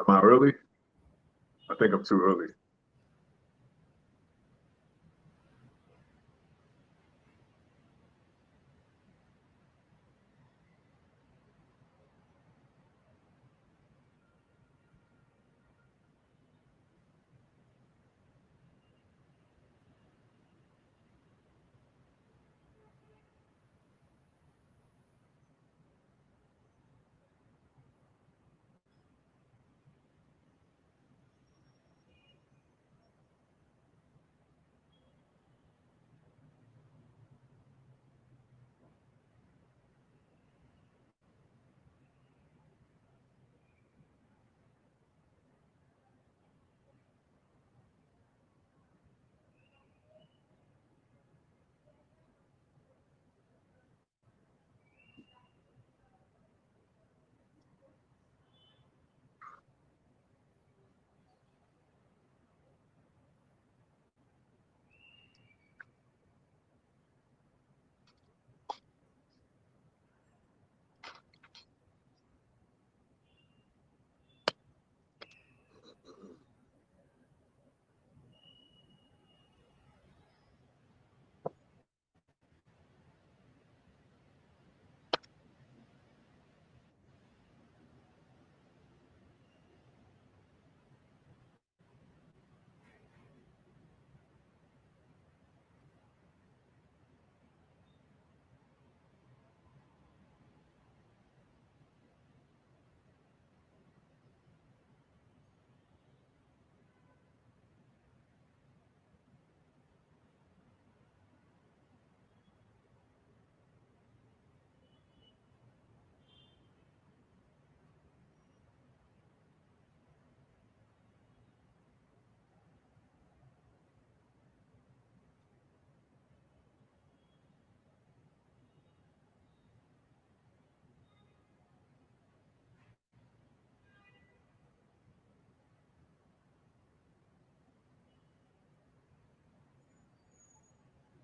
Am I early? I think I'm too early.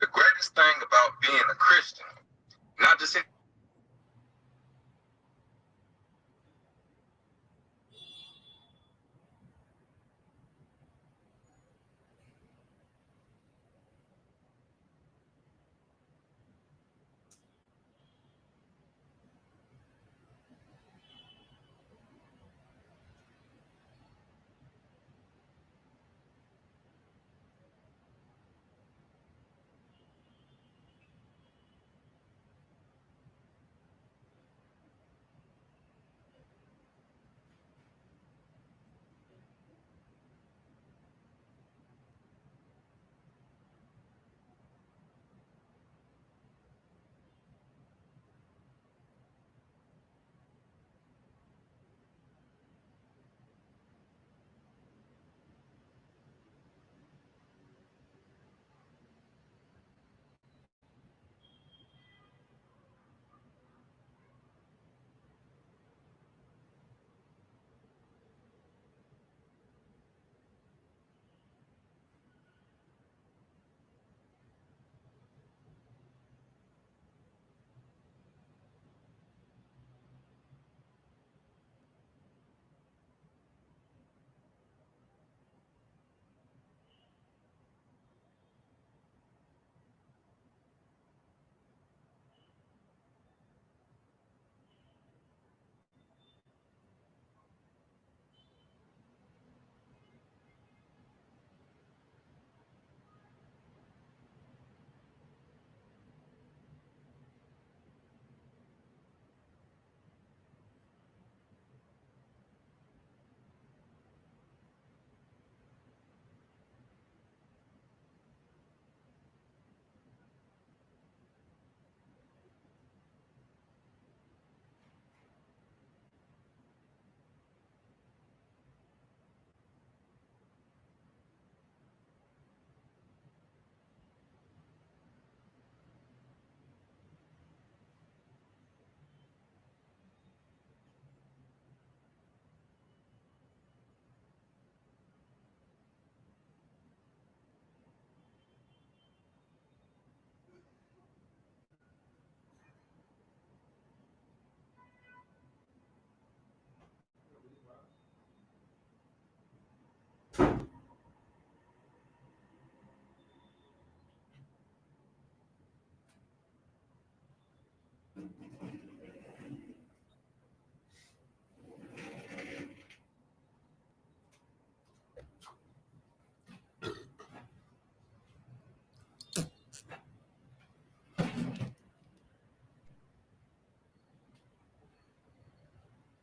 The greatest thing about being a Christian, not just in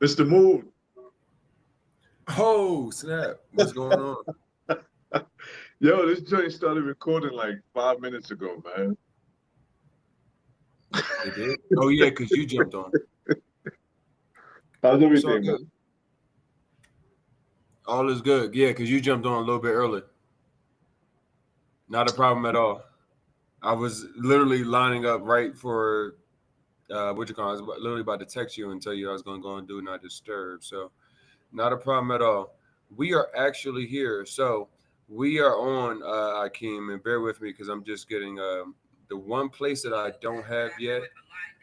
Mr. Moon. Oh, snap. What's going on? Yo, this joint started recording like 5 minutes ago, man. It did? Oh, yeah, because you jumped on. How's It's all everything, good. man? All is good. Yeah, because you jumped on a little bit early. Not a problem at all. I was literally lining up right for what you call it. I was literally about to text you and tell you I was going to go and do not disturb. So not a problem at all. We are actually here. So we are on Akeem, and bear with me because I'm just getting the one place that I don't have yet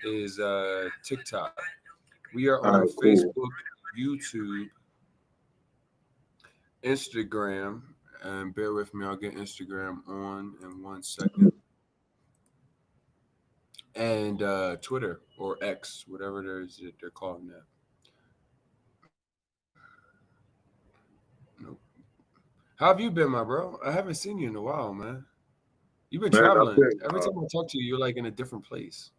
is TikTok. We are All on right, cool. Facebook, YouTube, Instagram, and bear with me. I'll get Instagram on in 1 second. And Twitter or X, whatever they're calling that. Nope. How have you been, my bro? I haven't seen you in a while, man. You've been Man, traveling. Every time I talk to you, you're like in a different place.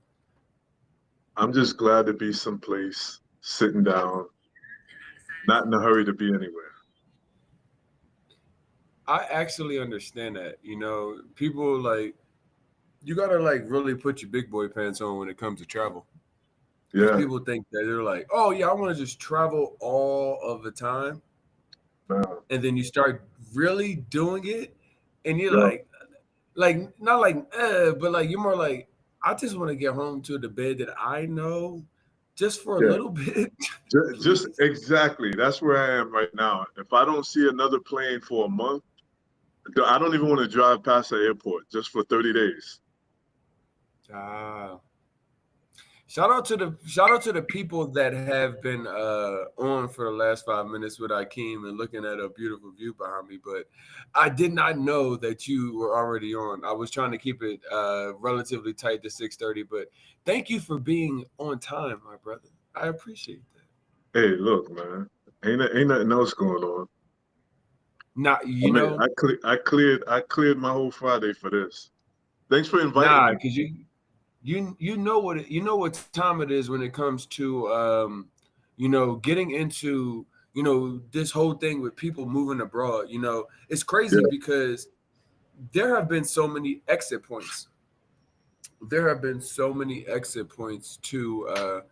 I'm just glad to be someplace, sitting down, not in a hurry to be anywhere. I actually understand that. You know, people like you gotta like really put your big boy pants on when it comes to travel. Because Yeah, people think that they're like, oh yeah, I want to just travel all of the time, man. and then you start really doing it, and you're Yeah, like not like, but like you're more like, I just want to get home to the bed that I know, just for a yeah. little bit, Just please. exactly. That's where I am right now. If I don't see another plane for a month, I don't even want to drive past the airport just for 30 days. Ah. Shout out to the people that have been on for the last 5 minutes with Akeem and looking at a beautiful view behind me. But I did not know that you were already on. I was trying to keep it relatively tight to 6:30. But thank you for being on time, my brother. I appreciate that. Hey, look, man. Ain't nothing else going on. Not I you mean, know, I cleared my whole Friday for this. Thanks for inviting nah, me. because you know you know what time it is when it comes to getting into this whole thing with people moving abroad. It's crazy Yeah. because there have been so many exit points. There have been so many exit points to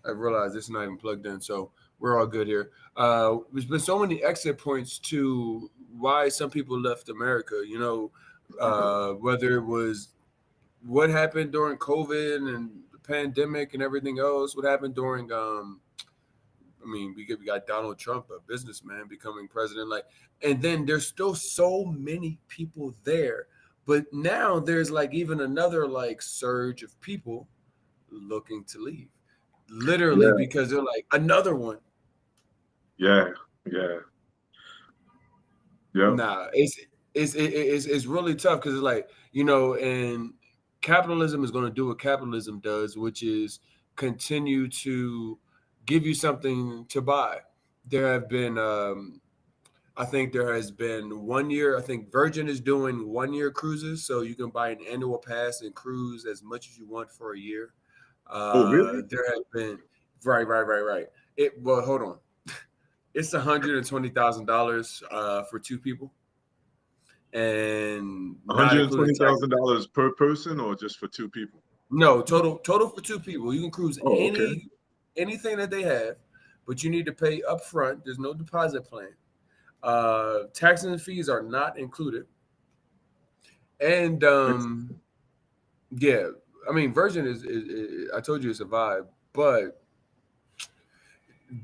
I realize this is not even plugged in, so we're all good here. There's been so many exit points to why some people left America. Whether it was what happened during COVID and the pandemic and everything else, what happened during we got Donald Trump, a businessman, becoming president, and then there's still so many people there. But now there's like even another like surge of people looking to leave. Literally Yeah. because they're like another one. Yeah. Yeah. Yep. Nah, it's really tough because it's like, and capitalism is going to do what capitalism does, which is continue to give you something to buy. There have been, I think there has been 1 year. I think Virgin is doing 1 year cruises, so you can buy an annual pass and cruise as much as you want for a year. Oh, really? There have been right. Hold on. It's $120,000 for two people and not including taxes. $120,000 per person or just for two people? No, total for two people. You can cruise Oh, okay. anything that they have, but you need to pay up front. There's no deposit plan. Taxes and fees are not included. And yeah, I mean Virgin is I told you it's a vibe, but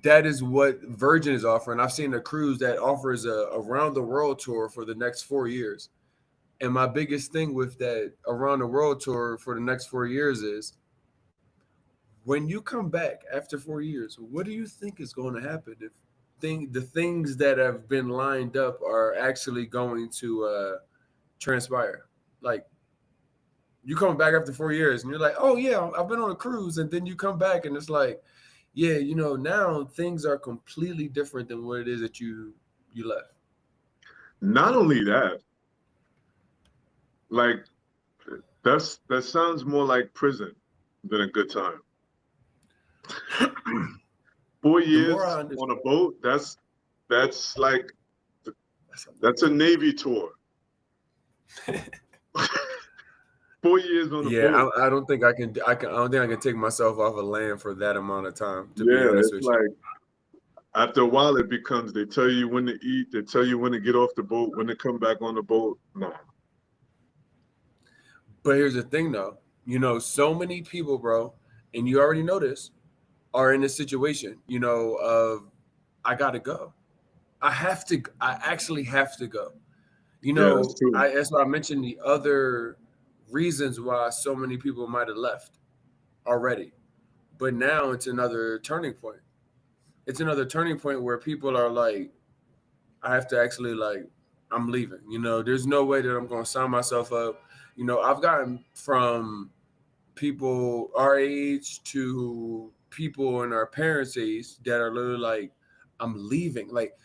that is what Virgin is offering. I've seen a cruise that offers a around the world tour for the next 4 years. And my biggest thing with that around the world tour for the next 4 years is when you come back after 4 years, what do you think is going to happen if the things that have been lined up are actually going to transpire? Like, You come back after 4 years and you're like, oh yeah, I've been on a cruise, and then you come back and it's like, yeah, you know, now things are completely different than what it is that you left. Not only that, like that sounds more like prison than a good time. 4 The years more I on understand, a boat, that's like that's a Navy tour. 4 years on a yeah, boat. I don't think I can. I don't think I can take myself off of land for that amount of time. To be Yeah, honest it's with you. like after a while it becomes they tell you when to eat, they tell you when to get off the boat, when to come back on the boat. No. But here's the thing, though. You know, so many people, bro, and you already know this, are in a situation, you know, of I gotta go. I have to. I actually have to go. You Yeah, that's know, true. that's why I mentioned the other reasons why so many people might have left already. But now it's another turning point. It's another turning point where people are like, I have to actually like, I'm leaving. You know, there's no way that I'm going to sign myself up. You know, I've gotten from people our age to people in our parents' age that are literally like, I'm leaving. Like,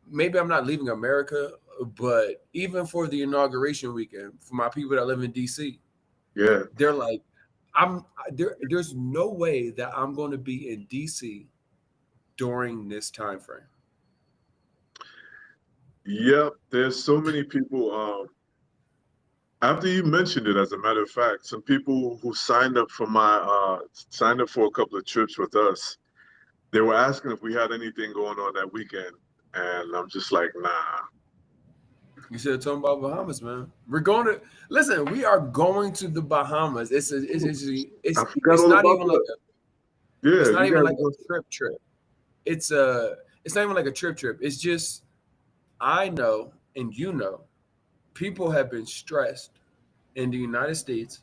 maybe I'm not leaving America, but even for the inauguration weekend, for my people that live in DC, Yeah. they're like, I'm there. There's no way that I'm going to be in DC during this time frame. Yep. There's so many people. After you mentioned it, as a matter of fact, some people who signed up for a couple of trips with us, they were asking if we had anything going on that weekend. And I'm just like, nah. You should have told them about Bahamas, man. We're going to listen. We are going to the Bahamas. I forgot It's all not about even like that. a it's Yeah, not you even guys like are going. a trip. It's not even like a trip. It's just I know and you know people have been stressed in the United States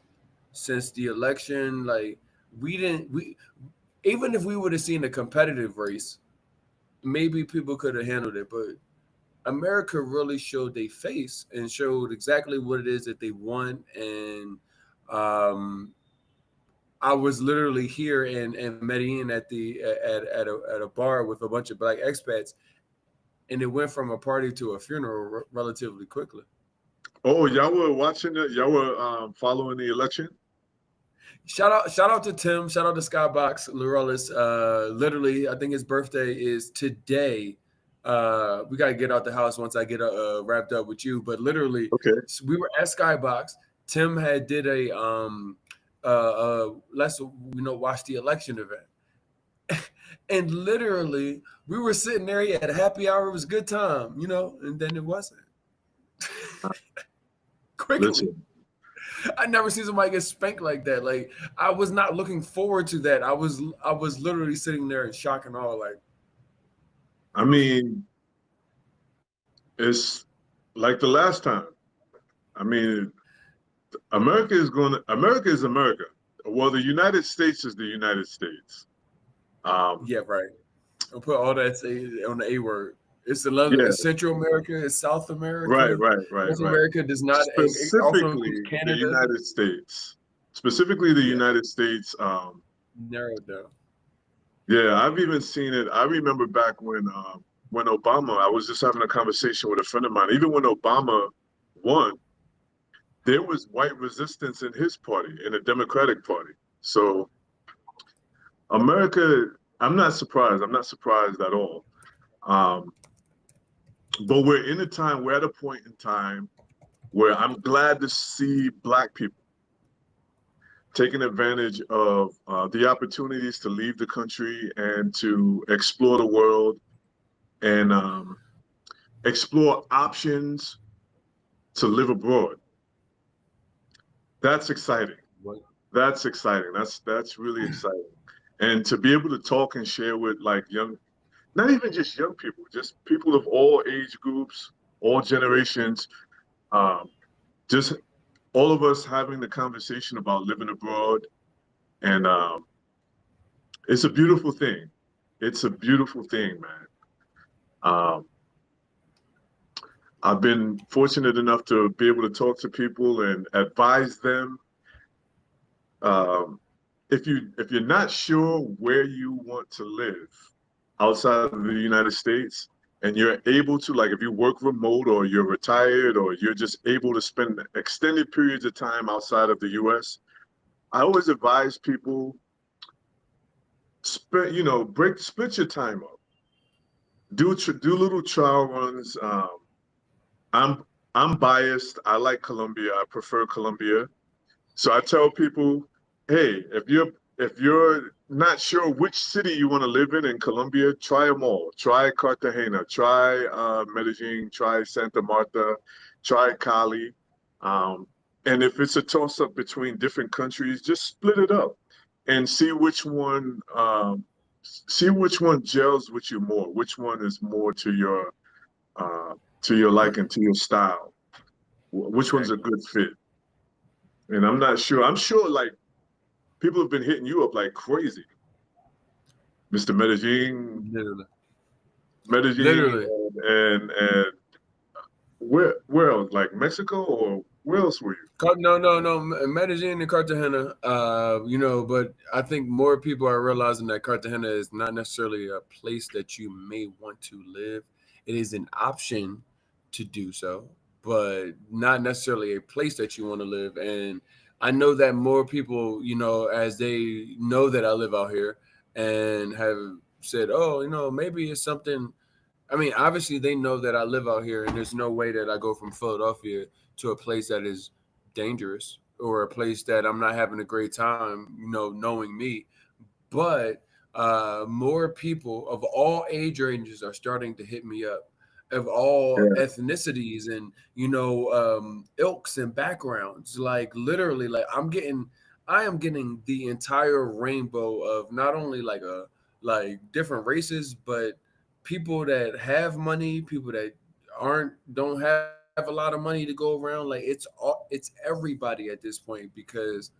since the election. Like we even if we would have seen a competitive race, maybe people could have handled it. But America really showed their face and showed exactly what it is that they want. And um, I was literally here in Medellin at a bar with a bunch of black expats, and it went from a party to a funeral relatively quickly. Oh, y'all were watching it. Y'all were following the election. Shout out to Tim. Shout out to Skybox Lurellis. Literally, I think his birthday is today. We gotta get out the house once I get wrapped up with you. But literally, Okay. we were at Skybox. Tim had did a let's watch the election event, and literally we were sitting there. He had a happy hour. It was a good time, and then it wasn't. Quickly. Listen, I never seen somebody get spanked like that. Like I was not looking forward to that. I was literally sitting there in shock and awe. Like I mean, it's like the last time. I mean, America is America. Well, the United States is the United States. yeah, right. I'll put all that on the A word. It's Yeah, it's Central America. It's South right, America. right, right, North right. America does not. It also includes Specifically, the Canada. United States. Specifically, the Yeah, United States. narrowed down. Yeah, I've even seen it. I remember back when Obama. I was just having a conversation with a friend of mine. Even when Obama won, there was white resistance in his party, in the Democratic Party. So America, I'm not surprised. I'm not surprised at all. Um, but we're at a point in time where I'm glad to see Black people taking advantage of the opportunities to leave the country and to explore the world and explore options to live abroad. That's exciting. What? That's exciting. That's really exciting. And to be able to talk and share with like not even just young people, just people of all age groups, all generations, um, just all of us having the conversation about living abroad. And it's a beautiful thing. It's a beautiful thing, man. Um, I've been fortunate enough to be able to talk to people and advise them um, if you're not sure where you want to live outside of the United States, and you're able to, like, if you work remote or you're retired or you're just able to spend extended periods of time outside of the US, I always advise people split your time up. Do little trial runs. I'm I'm biased. I like Colombia. I prefer Colombia. So I tell people, hey, if you're not sure which city you want to live in Colombia, try them all. Try Cartagena, try Medellin, try Santa Marta, try Cali. Um, and if it's a toss up between different countries, just split it up and see which one gels with you more, which one is more uh, to your liking, to your style, which one's a Exactly. good fit. And I'm not sure. I'm sure like people have been hitting you up like crazy, Mr. Literally. Medellin, Literally. and where else? Like Mexico or where else were you? No. Medellin and Cartagena, but I think more people are realizing that Cartagena is not necessarily a place that you may want to live. It is an option to do so, but not necessarily a place that you want to live. And I know that more people, as they know that I live out here and have said, oh, maybe it's something. I mean, obviously they know that I live out here, and there's no way that I go from Philadelphia to a place that is dangerous or a place that I'm not having a great time, knowing me. But more people of all age ranges are starting to hit me up, of all Yeah, ethnicities and ilks and backgrounds. Like literally, like I am getting the entire rainbow of not only like different races, but people that have money, people that don't have a lot of money to go around. Like it's everybody at this point because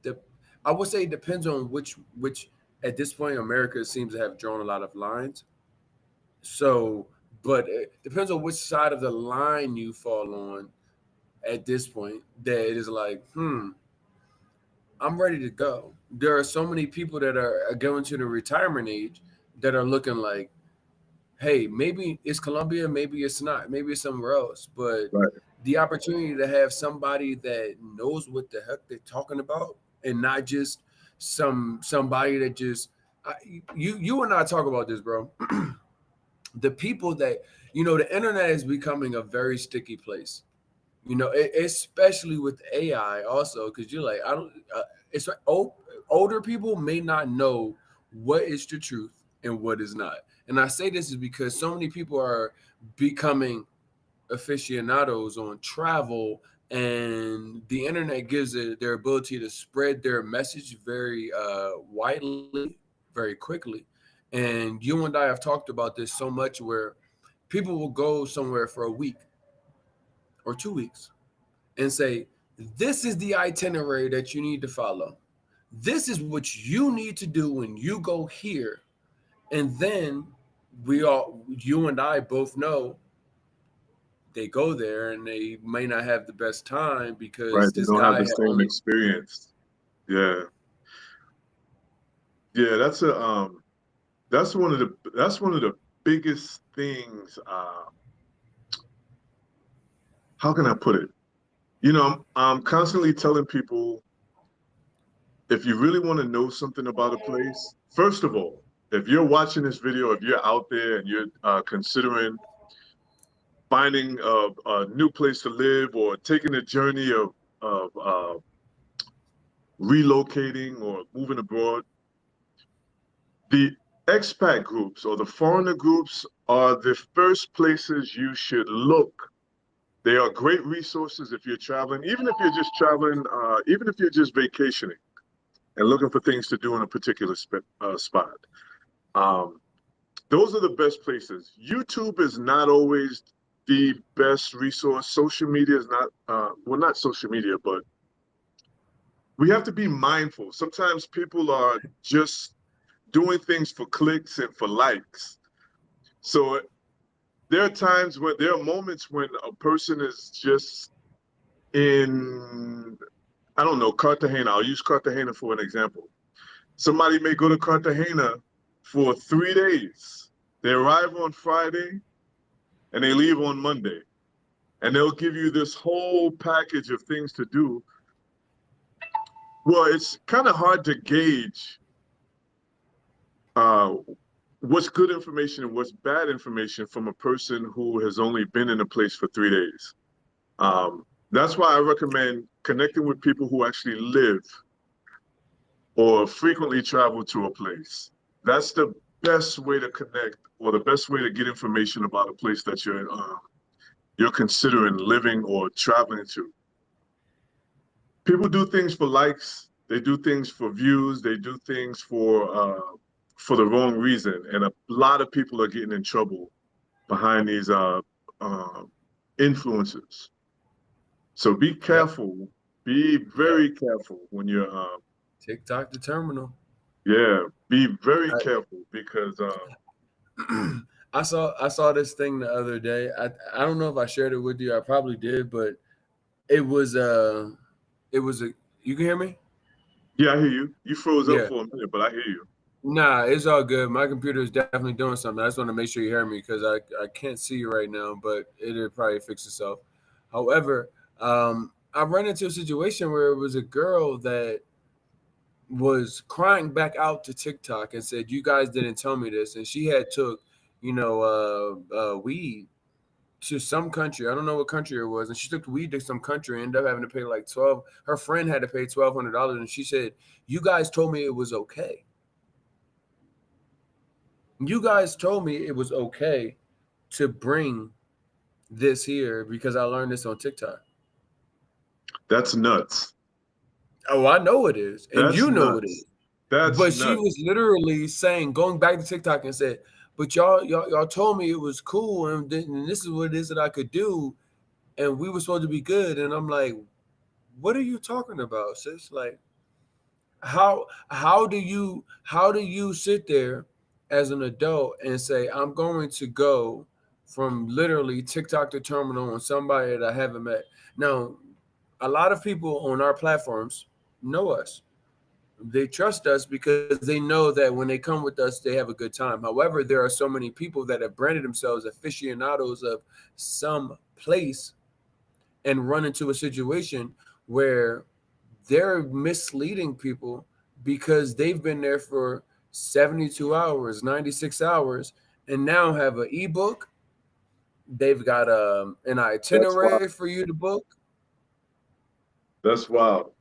the I would say it depends on which at this point America seems to have drawn a lot of lines. So, but it depends on which side of the line you fall on at this point. That it is like, I'm ready to go. There are so many people that are going to the retirement age that are looking like, hey, maybe it's Colombia, maybe it's not, maybe it's somewhere else. But right. the opportunity to have somebody that knows what the heck they're talking about, and not just somebody that just you and I talk about this, bro. The people that the internet is becoming a very sticky place. Especially with AI, also because you're like, I don't. It's like older people may not know what is the truth and what is not. And I say this is because so many people are becoming aficionados on travel, and the internet gives it their ability to spread their message very widely, very quickly. And you and I have talked about this so much where people will go somewhere for a week or 2 weeks and say, this is the itinerary that you need to follow. This is what you need to do when you go here. And then you and I both know they go there and they may not have the best time Right. because They this don't have guy the had same only. experience. Yeah. Yeah, that's one of the biggest things. How can I put it? I'm constantly telling people, if you really want to know something about a place, first of all, if you're watching this video, if you're out there and you're considering finding a new place to live or taking a journey of relocating or moving abroad, the expat groups or the foreigner groups are the first places you should look. They are great resources if you're traveling, even if you're just traveling, even if you're just vacationing and looking for things to do in a particular spot. Um, those are the best places. YouTube is not always the best resource. Social media is not, well, not social media, but we have to be mindful. Sometimes people are just doing things for clicks and for likes. So there are moments when a person is just in I don't know, Cartagena. I'll use Cartagena for an example. Somebody may go to Cartagena for 3 days. They arrive on Friday and they leave on Monday. And they'll give you this whole package of things to do. Well, it's kind of hard to gauge what's good information and what's bad information from a person who has only been in a place for 3 days. That's why I recommend connecting with people who actually live or frequently travel to a place. That's the best way to connect, or the best way to get information about a place that you're considering living or traveling to. People do things for likes. They do things for views. They do things for the wrong reason, and a lot of people are getting in trouble behind these influences. So be careful. Be very careful when you're TikTok the terminal. Yeah, be very careful because I saw this thing the other day. I don't know if I shared it with you. I probably did, but it was a you can hear me? Yeah, I hear you. You froze up for a minute, but I hear you. Nah, it's all good. My computer is definitely doing something. I just want to make sure you hear me because I can't see you right now, but it'll probably fix itself. However, I ran into a situation where it was a girl that was crying back out to TikTok and said, "You guys didn't tell me this," and she had took, weed to some country. I don't know what country it was, and she took weed to some country and ended up having to pay like 12. Her friend had to pay $1,200, and she said, "You guys told me it was okay. You guys told me it was okay to bring this here because I learned this on TikTok." That's nuts. Oh, I know it is, and That's you know nuts. it is. That's But nuts. she was literally saying, going back to TikTok and said, "But y'all told me it was cool, and this is what it is that I could do, and we were supposed to be good." And I'm like, "What are you talking about, sis? Like, how do you sit there as an adult and say, I'm going to go from literally TikTok to terminal on somebody that I haven't met?" Now, a lot of people on our platforms know us. They trust us because they know that when they come with us, they have a good time. However, there are so many people that have branded themselves aficionados of some place and run into a situation where they're misleading people because they've been there for 72 hours, 96 hours, and now have an ebook. They've got an itinerary for you to book. That's wild.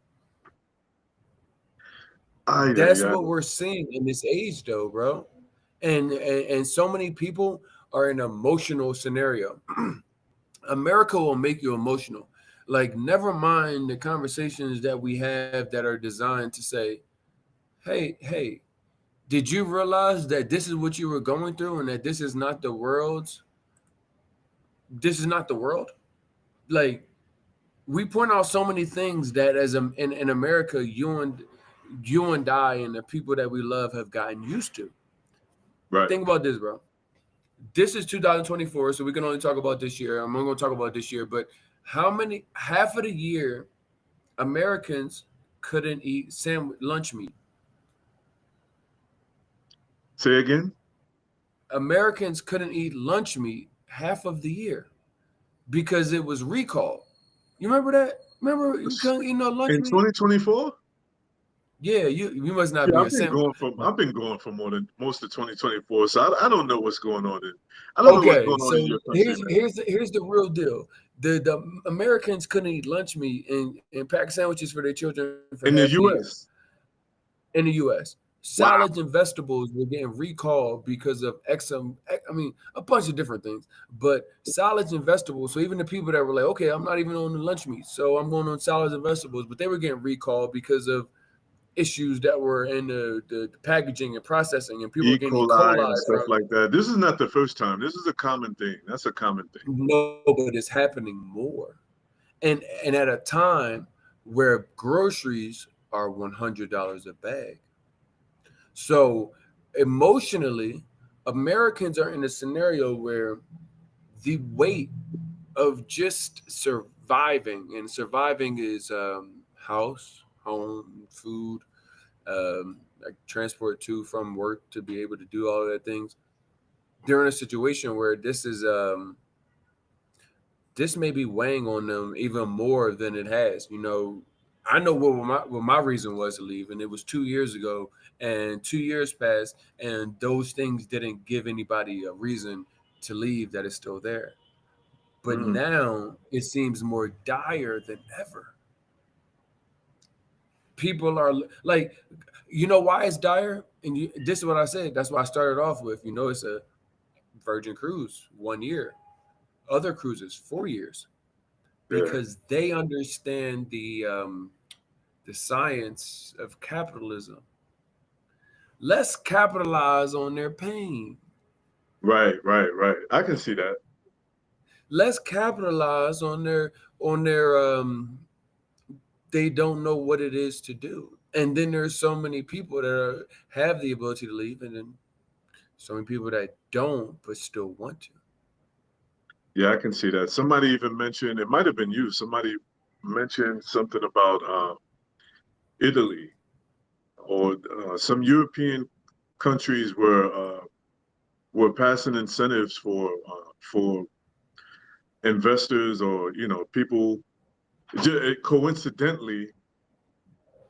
That's what we're seeing in this age, though, bro. And so many people are in an emotional scenario. America will make you emotional. Like, never mind the conversations that we have that are designed to say, hey, did you realize that this is what you were going through and that this is not the world? Like, we point out so many things that in America, you and I and the people that we love have gotten used to. Right. Think about this, bro. This is 2024, so we can only talk about this year. I'm only going to talk about this year, but half of the year, Americans couldn't eat lunch meat. Say again? Americans couldn't eat lunch meat half of the year because it was recalled. You remember that? Remember you couldn't eat no lunch meat? In 2024? Yeah, you must not be I've been going for most of 2024, so I don't know what's going on I don't know what's going on in your country. Here's the real deal. The Americans couldn't eat lunch meat and pack sandwiches for their children for in the U.S. In the U.S. Salads and vegetables were getting recalled because of a bunch of different things. But salads and vegetables, so even the people that were like, okay, I'm not even on the lunch meat, so I'm going on salads and vegetables, but they were getting recalled because of issues that were in the packaging and processing, and people were getting E. coli and stuff like that. This is not the first time. This is a common thing. That's a common thing. No, but it's happening more. And at a time where groceries are $100 a bag. So emotionally, Americans are in a scenario where the weight of just surviving, and surviving is house, home, food, like transport to from work to be able to do all of that things. They're in a situation where this may be weighing on them even more than it has. I know what my reason was to leave, and it was 2 years ago, and 2 years passed, and those things didn't give anybody a reason to leave that is still there. But now it seems more dire than ever. People are like, why it's dire? And this is what I said. That's why I started off with, it's a Virgin cruise 1 year, other cruises 4 years, because they understand the science of capitalism. Let's capitalize on their pain. Right. I can see that. Let's capitalize on their they don't know what it is to do. And then there's so many people that have the ability to leave, and then so many people that don't but still want to. Yeah, I can see that. Somebody even mentioned, it might have been you, somebody mentioned something about Italy or some European countries were passing incentives for investors or people. Coincidentally,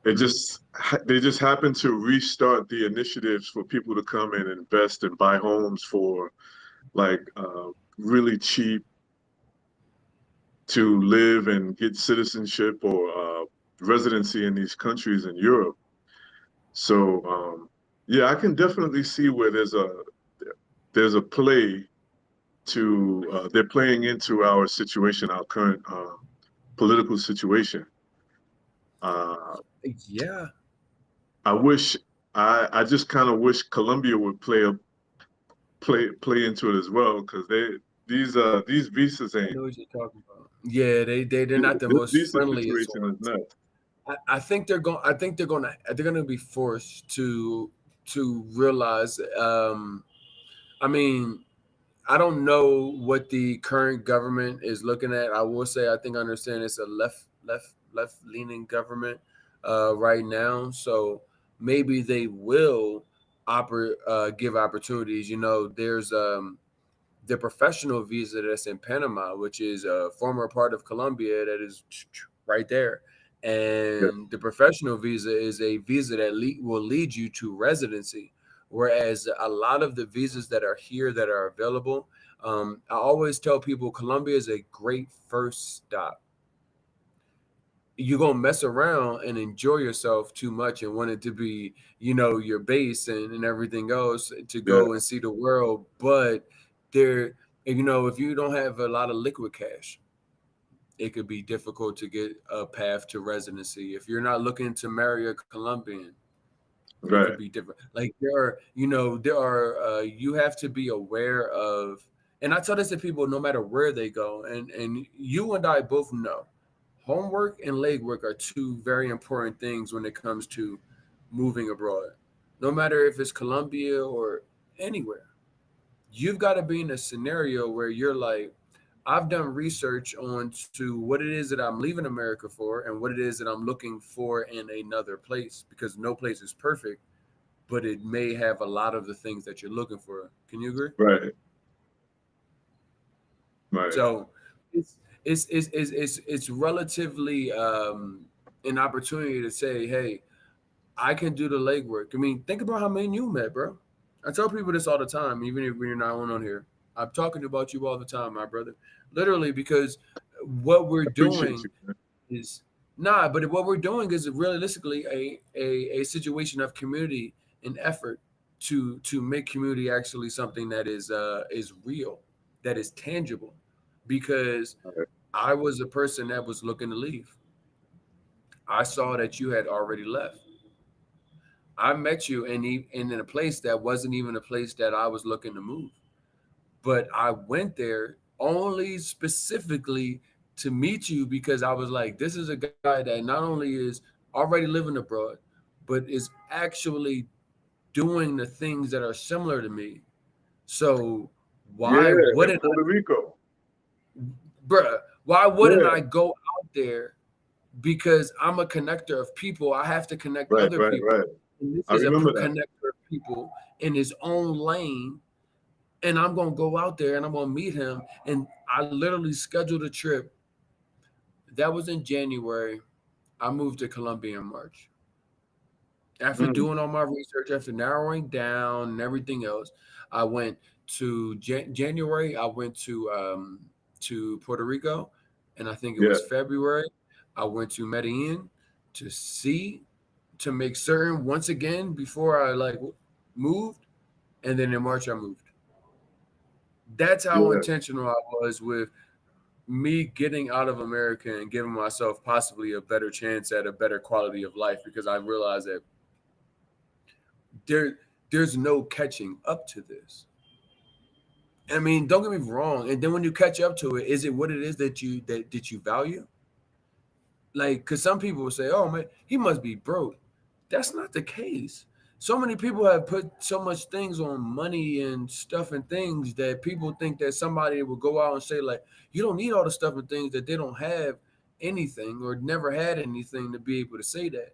they just happened to restart the initiatives for people to come and invest and buy homes for like really cheap to live and get citizenship or residency in these countries in Europe. So yeah, I can definitely see where there's a play to they're playing into our situation, our current political situation. Yeah. I just kind of wish Colombia would play into it as well, because these visas I ain't. know what you're talking about. Yeah, they're not the This most visa friendliest situation is ones. nuts. I think they're gonna be forced to realize. I mean, I don't know what the current government is looking at. I will say I think I understand it's a left leaning government right now. So maybe they will give opportunities. There's the professional visa that's in Panama, which is a former part of Colombia that is right there. Yeah, And the professional visa is a visa that will lead you to residency. Whereas a lot of the visas that are here that are available, I always tell people Colombia is a great first stop. You're gonna mess around and enjoy yourself too much and want it to be, your base and everything else to yeah, go and see the world. But there, if you don't have a lot of liquid cash, it could be difficult to get a path to residency. If you're not looking to marry a Colombian, it could right. be different. Like there are you have to be aware of, and I tell this to people no matter where they go, and you and I both know homework and legwork are two very important things when it comes to moving abroad. No matter if it's Colombia or anywhere, you've got to be in a scenario where you're like, I've done research on to what it is that I'm leaving America for and what it is that I'm looking for in another place, because no place is perfect, but it may have a lot of the things that you're looking for. Can you agree? Right. Right. So it's relatively an opportunity to say, hey, I can do the legwork. I mean, think about how many you met, bro. I tell people this all the time, even if we're not on here. I'm talking about you all the time, my brother. Literally, because what we're Appreciate doing you, man. is but what we're doing is realistically a situation of community and effort to make community actually something that is real, that is tangible. Because Right. I was a person that was looking to leave. I saw that you had already left. I met you in a place that wasn't even a place that I was looking to move. But I went there only specifically to meet you because I was like, this is a guy that not only is already living abroad, but is actually doing the things that are similar to me. So Yeah, why in wouldn't Puerto Rico. bruh, why wouldn't Yeah, I go out there because I'm a connector of people. I have to connect Right, other right, people. right. And this I is a remember that. connector of people in his own lane. And I'm going to go out there and I'm going to meet him. And I literally scheduled a trip. That was in January. I moved to Colombia in March. After Mm, doing all my research, after narrowing down and everything else, I went to January. I went to Puerto Rico, and I think it yeah, was February. I went to Medellin to see, to make certain once again before I like moved, and then in March I moved. That's how yeah. intentional I was with me getting out of America and giving myself possibly a better chance at a better quality of life, because I realized that there there's no catching up to this. I mean, don't get me wrong. And then when you catch up to it, is it what it is that you value? Like, because some people will say, "Oh man, he must be broke." That's not the case. So many people have put so much things on money and stuff and things that people think that somebody will go out and say like, "You don't need all the stuff and things," that they don't have anything or never had anything to be able to say that.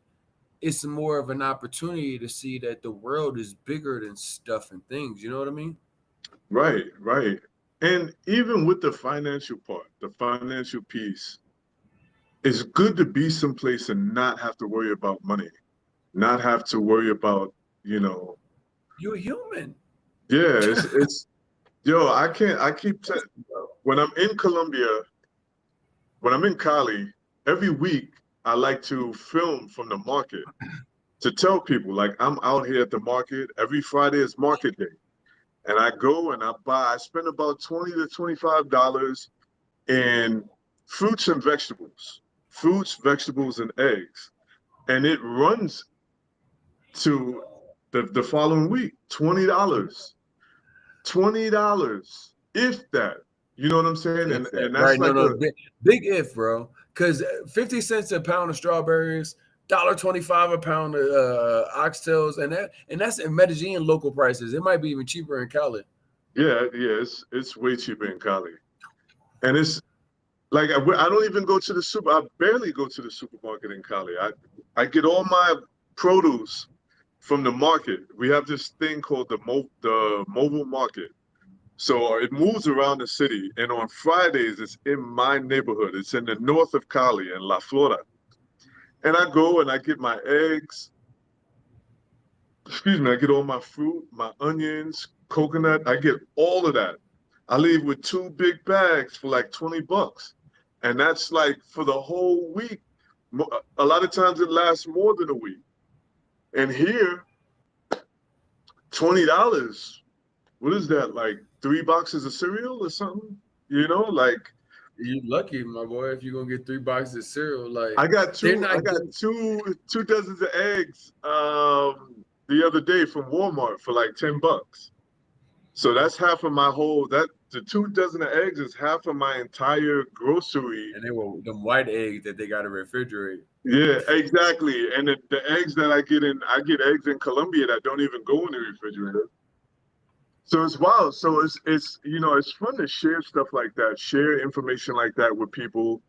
It's more of an opportunity to see that the world is bigger than stuff and things. You know what I mean? Right, right. And even with the financial part, the financial piece, it's good to be someplace and not have to worry about money, not have to worry about, you know, You're human. yeah, it's yo, I keep when I'm in Colombia, when I'm in Cali, every week I like to film from the market to tell people like I'm out here at the market. Every Friday is market day. And I go and I spend about 20 to $25 in fruits and vegetables, fruits, vegetables, and eggs. And it runs to the following week, $20. $20, if that. You know what I'm saying? If that, And that's right? No, like no, a big if, bro. Because 50 cents a pound of strawberries, $1.25 a pound of oxtails, and that's in Medellin local prices. It might be even cheaper in Cali. yeah, yeah, it's way cheaper in Cali. And it's like I don't even go to the super. I barely go to the supermarket in Cali. I get all my produce from the market. We have this thing called the mobile market. So it moves around the city, and on Fridays it's in my neighborhood. It's in the north of Cali in La Flora. And I go and I get my eggs. Excuse me. I get all my fruit, my onions, coconut. I get all of that. I leave with two big bags for like $20, and that's like for the whole week. A lot of times it lasts more than a week. And here, $20. What is that? Like 3 boxes of cereal or something? You know, like You lucky, my boy, if you're gonna get 3 boxes of cereal. Like I got they're two. not I got getting. two dozens of eggs the other day from Walmart for like $10. So that's half of my whole. That the 2 dozen of eggs is half of my entire grocery. And they were them white eggs that they got to refrigerate. Yeah, exactly. And the eggs that I get eggs in Colombia that don't even go in the refrigerator. So it's wild. So it's it's fun to share stuff like that, share information like that with people.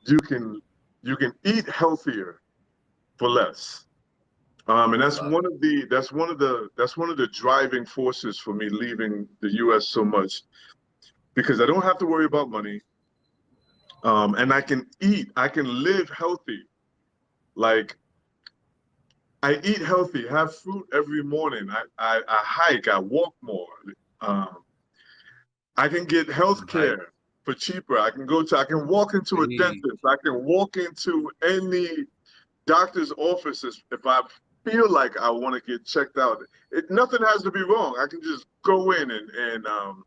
You can you can eat healthier for less. And I that's love one it. of the driving forces for me leaving the US so much, because I don't have to worry about money. And I can live healthy. Like I eat healthy, have fruit every morning. I hike, I walk more. Um, I can get health Like, care for cheaper. I can walk into a see, dentist. I can walk into any doctor's offices if I feel like I want to get checked out. Nothing has to be wrong. I can just go in and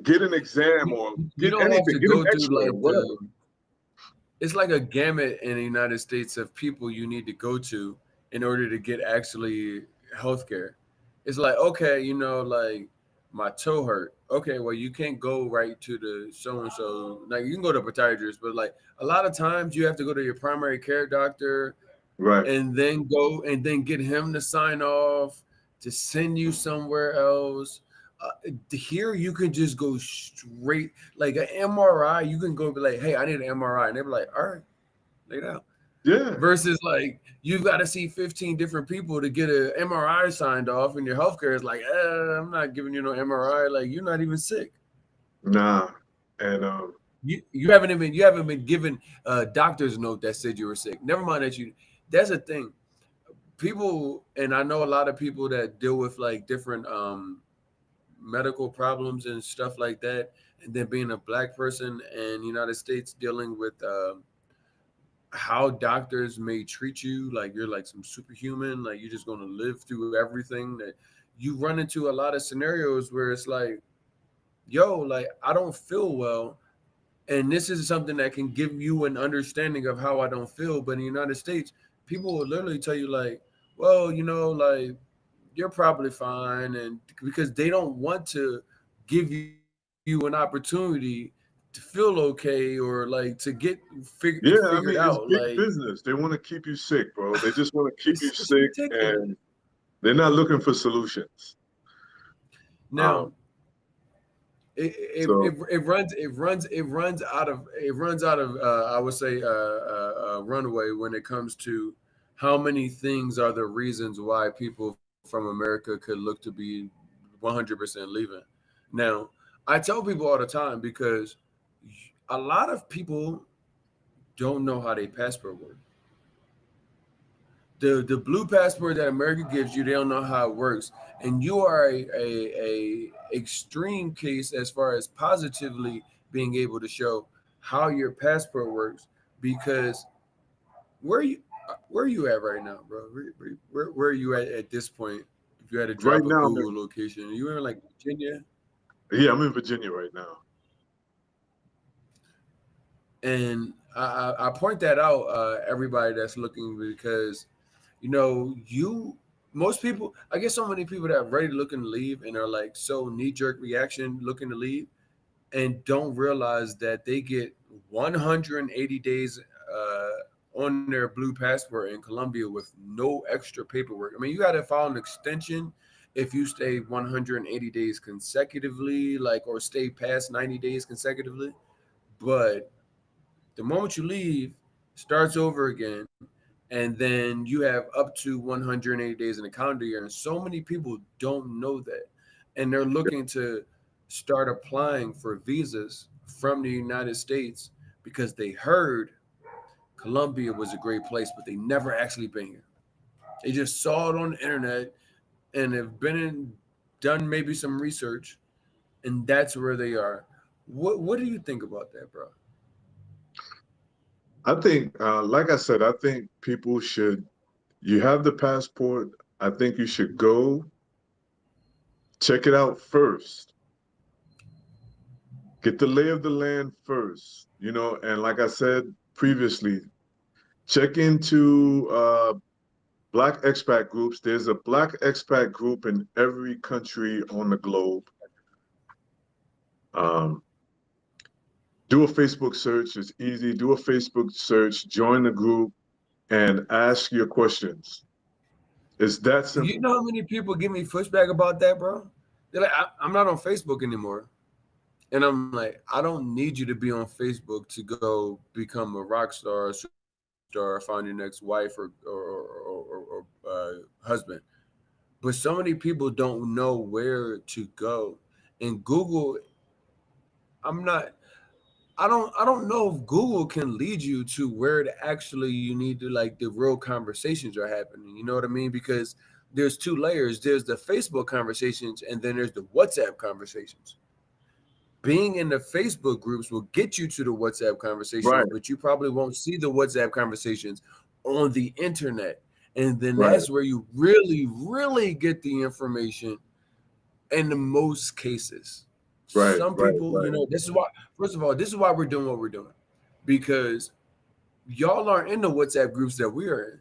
get an exam or you get don't have anything, to get an go through X-ray or like whatever. it's like a gamut in the United States of people you need to go to in order to get actually healthcare. It's like, okay, like my toe hurt. Okay, well, you can't go right to the so and so. Like you can go to a podiatrist, but like a lot of times you have to go to your primary care doctor Right. and then go and then get him to sign off to send you somewhere else. Here you can just go straight like an MRI. You can go be like, "Hey, I need an MRI," and they be like, "All right." laid out. Yeah. Versus like you've got to see 15 different people to get an MRI signed off, and your healthcare is like, I'm not giving you no MRI. Like you're not even sick. Nah. And You haven't been given a doctor's note that said you were sick. Never mind that you. That's a thing. People, and I know a lot of people that deal with like different medical problems and stuff like that, and then being a black person in United States dealing with how doctors may treat you like you're like some superhuman, like you're just going to live through everything. That you run into a lot of scenarios where it's like, yo, like I don't feel well, and this is something that can give you an understanding of how I don't feel. But in the United States, people will literally tell you like, well, like you're probably fine, and because they don't want to give you an opportunity to feel okay or like to get yeah, figured I mean, out. it's big Like business. They want to keep you sick, bro. They just want to keep you it's sick, ridiculous. and they're not looking for solutions. Now So it runs out of I would say runway when it comes to how many things are the reasons why people from America could look to be 100% leaving. Now, I tell people all the time because a lot of people don't know how their passport works. The blue passport that America gives you, they don't know how it works, and you are a extreme case as far as positively being able to show how your passport works. Because where are you where are you at right now, bro? Where are you at this point? If you had to right drop a now, Google location, are you in like Virginia? yeah, I'm in Virginia right now. And I point that out, everybody that's looking, because you most people, I get so many people that are ready looking to leave and are like so knee-jerk reaction looking to leave and don't realize that they get 180 days on their blue passport in Colombia with no extra paperwork. I mean, you got to file an extension if you stay 180 days consecutively, like, or stay past 90 days consecutively. But the moment you leave, starts over again, and then you have up to 180 days in a calendar year. And so many people don't know that, and they're looking to start applying for visas from the United States because they heard Colombia was a great place, but they never actually been here. They just saw it on the internet and have done maybe some research, and that's where they are. What do you think about that, bro? I think, like I said, I think people should. You have the passport. I think you should go check it out first. Get the lay of the land first, and like I said previously, check into Black expat groups. There's a Black expat group in every country on the globe. Um, do a Facebook search. It's easy. Do a Facebook search, join the group, and ask your questions. It's that You simple. know how many people give me pushback about that, bro? They're like, I'm not on Facebook anymore. And I'm like, I don't need you to be on Facebook to go become a rock star, a superstar, find your next wife or husband. But so many people don't know where to go. And Google, I'm not. I don't know if Google can lead you to where to actually you need to, like, the real conversations are happening. You know what I mean? Because there's two layers. There's the Facebook conversations and then there's the WhatsApp conversations. Being in the Facebook groups will get you to the WhatsApp conversations, Right, but you probably won't see the WhatsApp conversations on the internet. And then right, that's where you really, really get the information in the most cases. right, Some right, people, right, this is why, first of all, this is why we're doing what we're doing, because y'all aren't in the WhatsApp groups that we are in.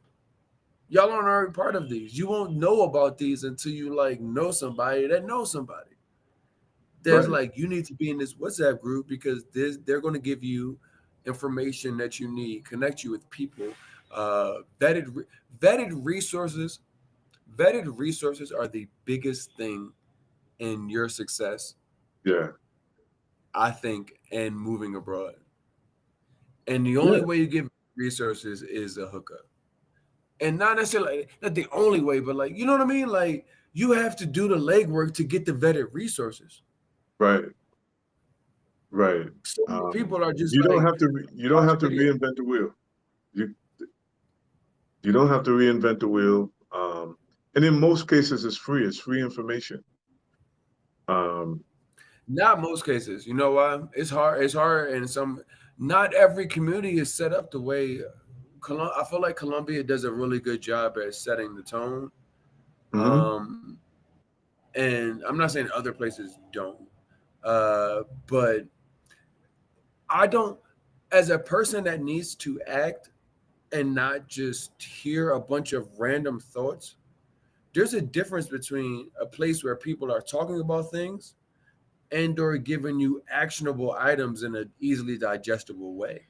Y'all aren't already part of these. You won't know about these until you like know somebody that knows somebody. There's right. like, you need to be in this WhatsApp group because they're going to give you information that you need, connect you with people, uh, vetted vetted resources. Vetted resources are the biggest thing in your success, Yeah, I think, and moving abroad. And the only yeah, way you get resources is a hookup. And not necessarily not the only way, but like, you know what I mean? Like, you have to do the legwork to get the vetted resources. Right. Right. So many people are just You don't like, have to. You don't have to reinvent the wheel. You you don't have to reinvent the wheel. And in most cases, it's free. It's free information. Not most cases. You know why? It's hard. It's hard, and some. Not every community is set up the way. I feel like Colombia does a really good job at setting the tone. Mm-hmm. And I'm not saying other places don't, but I don't. As a person that needs to act and not just hear a bunch of random thoughts, there's a difference between a place where people are talking about things and or giving you actionable items in an easily digestible way.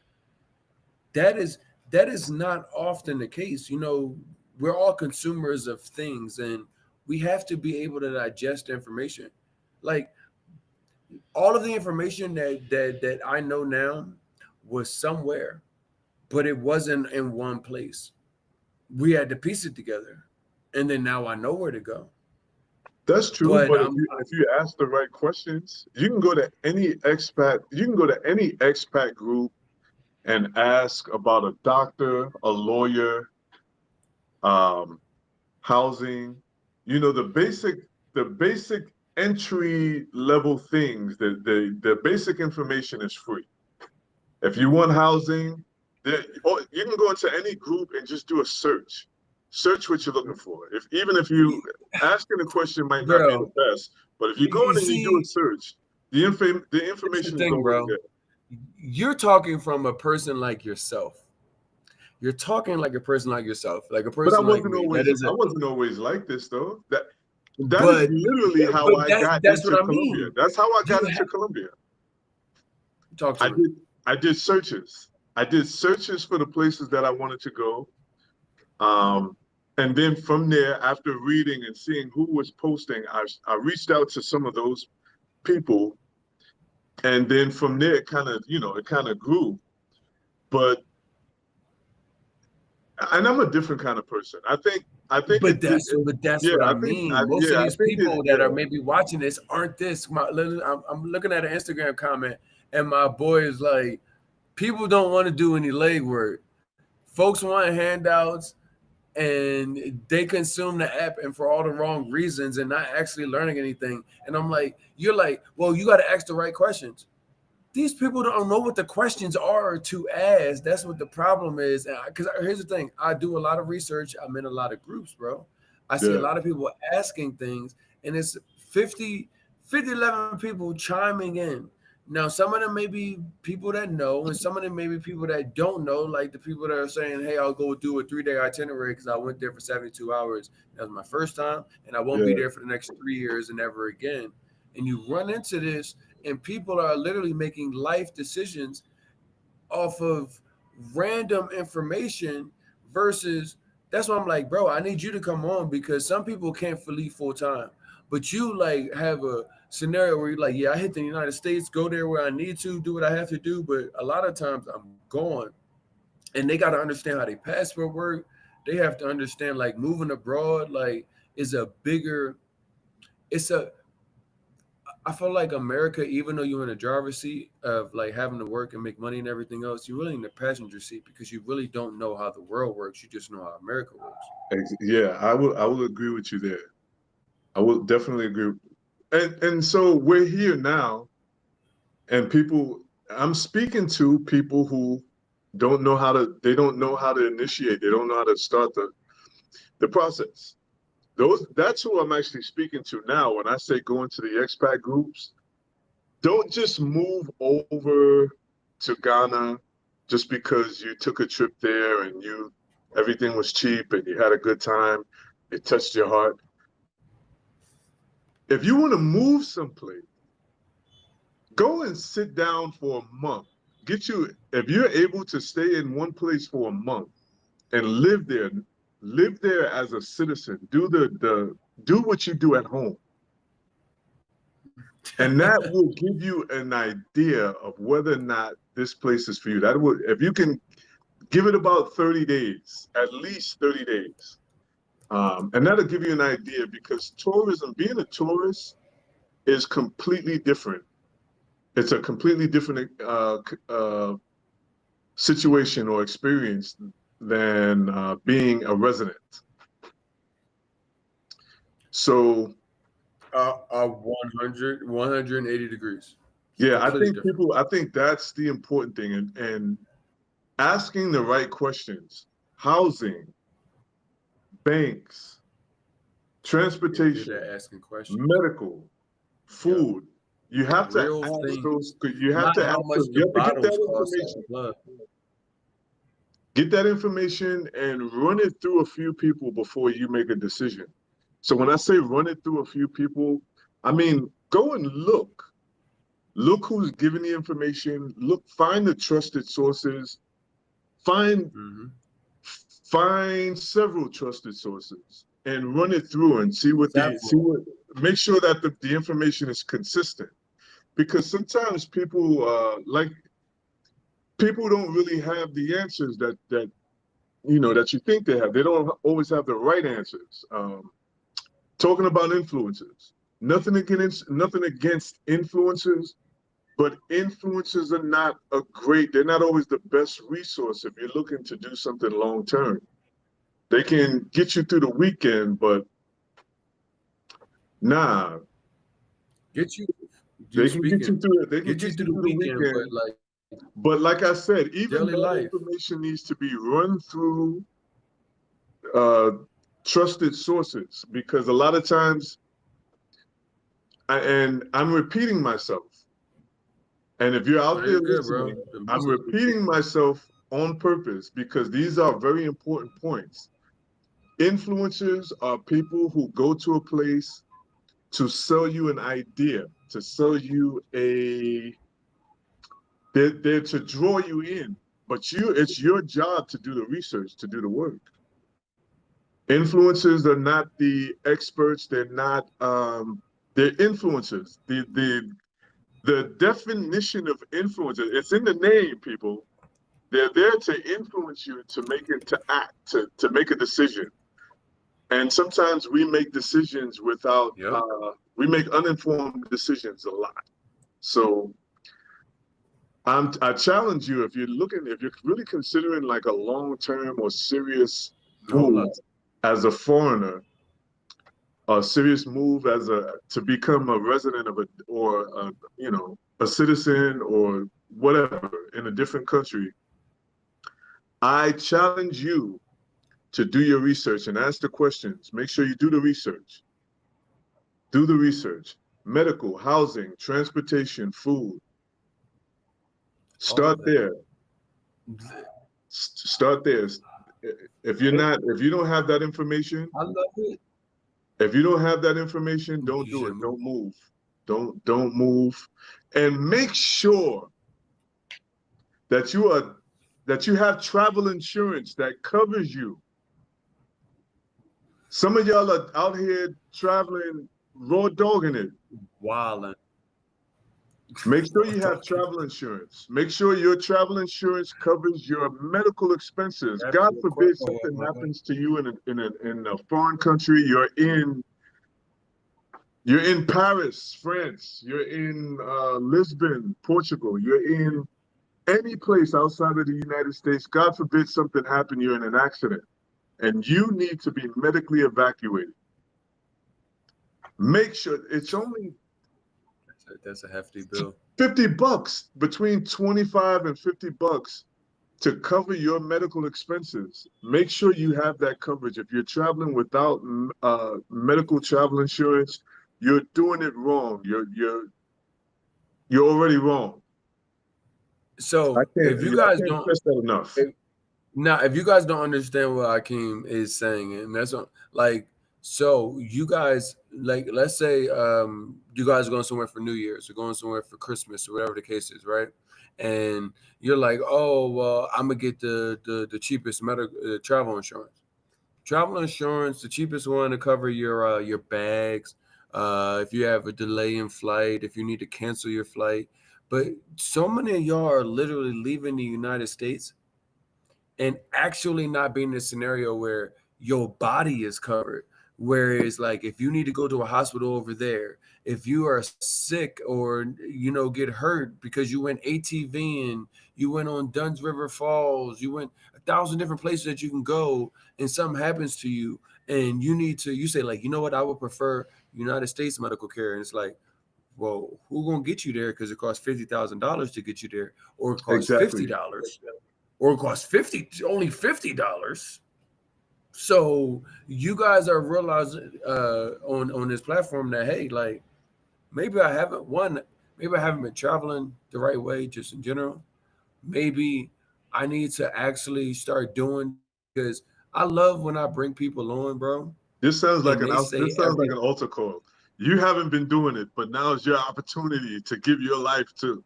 That is not often the case. You know, we're all consumers of things, and we have to be able to digest information. Like, all of the information that I know now was somewhere, but it wasn't in one place. We had to piece it together, and then now I know where to go. That's true, But but if you ask the right questions, you can go to any expat. You can go to any expat group and ask about a doctor, a lawyer, housing. You know, the basic entry level things. The basic information is free. If you want housing, or you can go into any group and just do a search. Search what you're looking for. Even if you asking a question might not be the bro, best, but if you go in and you do a see, search, the it's the information is thing, already bro. there. You're talking from a person like yourself. You're talking like a person like yourself, like a But I person like wasn't me. That always I isn't. wasn't always like this though. That is But literally how but I that got that's what into I Colombia. mean. That's how I You got into have Colombia. to talk to I me. did I did searches. I did searches for the places that I wanted to go. Um, and then from there, after reading and seeing who was posting, I reached out to some of those people, and then from there, it kind of grew. But and I'm a different kind of person. I think But it did. that's Yeah, what I I think mean. Most of I these think it. people that are Yeah, maybe watching this aren't this. I'm looking at an Instagram comment, and my boy is like, people don't want to do any legwork. Folks want handouts, and they consume the app and for all the wrong reasons and not actually learning anything. And I'm like, you're like, well, you got to ask the right questions. These people don't know what the questions are to ask. That's what the problem is. Because here's the thing, I do a lot of research. I'm in a lot of groups, bro. I see a yeah, lot of people asking things, and it's 11 people chiming in. Now, some of them may be people that know, and some of them may be people that don't know, like the people that are saying, hey, I'll go do a 3-day itinerary because I went there for 72 hours. That was my first time, and I won't be yeah. there for the next 3 years and never again. And you run into this, and people are literally making life decisions off of random information versus that's why I'm like, bro, I need you to come on because some people can't leave full time. But you like have a scenario where you're like, yeah, I hit the United States, go there where I need to, do what I have to do. But a lot of times I'm gone. And they gotta understand how they passport work. They have to understand like moving abroad, like is a bigger, it's a I feel like America, even though you're in the driver's seat of like having to work and make money and everything else, you're really in the passenger seat because you really don't know how the world works. You just know how America works. Yeah, I will agree with you there. I will definitely agree. And so we're here now, and I'm speaking to people who they don't know how to initiate, they don't know how to start the process. That's who I'm actually speaking to now. When I say go into the expat groups, don't just move over to Ghana just because you took a trip there and everything was cheap and you had a good time, it touched your heart. If you want to move someplace, go and sit down for a month. If you're able to stay in one place for a month and live there as a citizen, do what you do at home. And that will give you an idea of whether or not this place is for you. If you can Give it about 30 days, at least 30 days. And that'll give you an idea, because tourism, being a tourist, is completely different. It's a completely different situation or experience than being a resident. So 180 degrees. yeah, I think that's the important thing, and asking the right questions. Housing, banks, transportation, asking questions. medical, food. You have to ask those. You have to ask those. You have to get that information. Get that information and run it through a few people before you make a decision. So when I say run it through a few people, I mean go and look. Look who's giving the information. Look, find the trusted sources. Find several trusted sources and run it through and see what make sure that the information is consistent. Because sometimes people people don't really have the answers that you think they have. They don't always have the right answers. Talking about influencers, nothing against influencers, but influencers are not they're not always the best resource if you're looking to do something long term. They can get you through the weekend, but nah. They can get you through it. They can get you through the weekend. But like I said, even that information needs to be run through trusted sources, because a lot of times, and I'm repeating myself, and if you're out there listening, I'm repeating myself on purpose, because these are very important points. Influencers are people who go to a place to sell you an idea, to sell you they're to draw you in, but it's your job to do the research, to do the work. Influencers are not the experts. They're not, they're influencers. The definition of influencer, it's in the name, people. They're there to influence you, to act, to make a decision. And sometimes we make decisions without, we make uninformed decisions a lot. So I challenge you, if you're really considering like a long-term or serious move as a foreigner, a serious move to become a resident of a citizen or whatever in a different country, I challenge you to do your research and ask the questions. Make sure you do the research. Do the research. Medical, housing, transportation, food. Start there. Start there. If you don't have that information, I love it. If you don't have that information, don't do it. Don't move. Don't move. And make sure that you have travel insurance that covers you. Some of y'all are out here traveling raw dogging it. Wildin'. Make sure you have travel insurance. Make sure your travel insurance covers your medical expenses. God forbid something happens to you in a foreign country. You're in Paris, France. You're in Lisbon, Portugal. You're in any place outside of the United States. God forbid something happened. You're in an accident, and you need to be medically evacuated. Make sure it's only. That's a hefty bill. $50, between 25 and $50 to cover your medical expenses. Make sure you have that coverage. If you're traveling without medical travel insurance, you're doing it wrong. You're already wrong. So if you guys don't stress that enough. If you guys don't understand what Akeem is saying, and that's like. So you guys, like, let's say you guys are going somewhere for New Year's or going somewhere for Christmas or whatever the case is, right? And you're like, oh, well, I'm going to get the cheapest travel insurance. Travel insurance, the cheapest one to cover your bags, if you have a delay in flight, if you need to cancel your flight. But so many of y'all are literally leaving the United States and actually not being in a scenario where your body is covered. Whereas, like, if you need to go to a hospital over there, if you are sick or get hurt because you went ATV and you went on Dunn's River Falls, you went 1,000 different places that you can go, and something happens to you, and you say, like, you know what, I would prefer United States medical care, and it's like, well, who gonna get you there? Because it costs $50,000 to get you there, or it costs Exactly. $50, or it costs only $50. So you guys are realizing on this platform that, hey, like, maybe I haven't been traveling the right way just in general. Maybe I need to actually start doing, because I love when I bring people on, bro, This sounds like and they say an altar call. You haven't been doing it, but now is your opportunity to give your life to.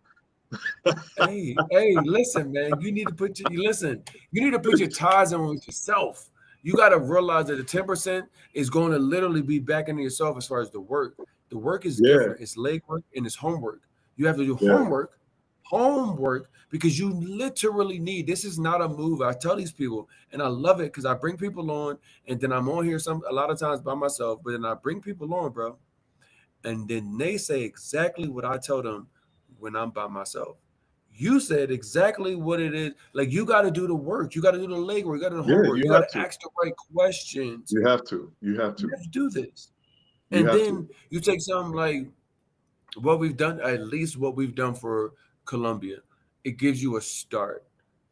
hey, listen, man, you need to put your ties in with yourself. You got to realize that the 10% is going to literally be back into yourself as far as the work. The work is Yeah, different. It's legwork and it's homework. You have to do yeah, homework, because you literally need. This is not a move. I tell these people, and I love it because I bring people on, and then I'm on here a lot of times by myself, but then I bring people on, bro, and then they say exactly what I tell them when I'm by myself. You said exactly what it is. Like, you got to do the work. You got to do the legwork. You got to do the yeah. homework. You You got have to to. ask the right questions. You have to. You have You to. have to do this. You And have to. then you take something like what we've done, at least what we've done for Colombia. It gives you a start.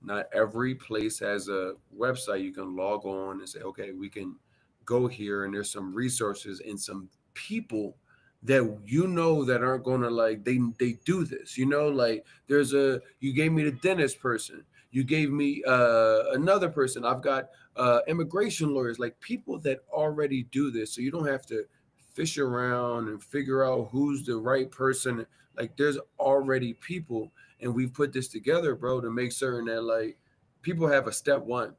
Not every place has a website you can log on and say, okay, we can go here, and there's some resources and some people that that aren't gonna, like, they do this, like, you gave me the dentist person, you gave me another person, I've got immigration lawyers, like, people that already do this, so you don't have to fish around and figure out who's the right person. Like, there's already people, and we've put this together, bro, to make certain that, like, people have a step one.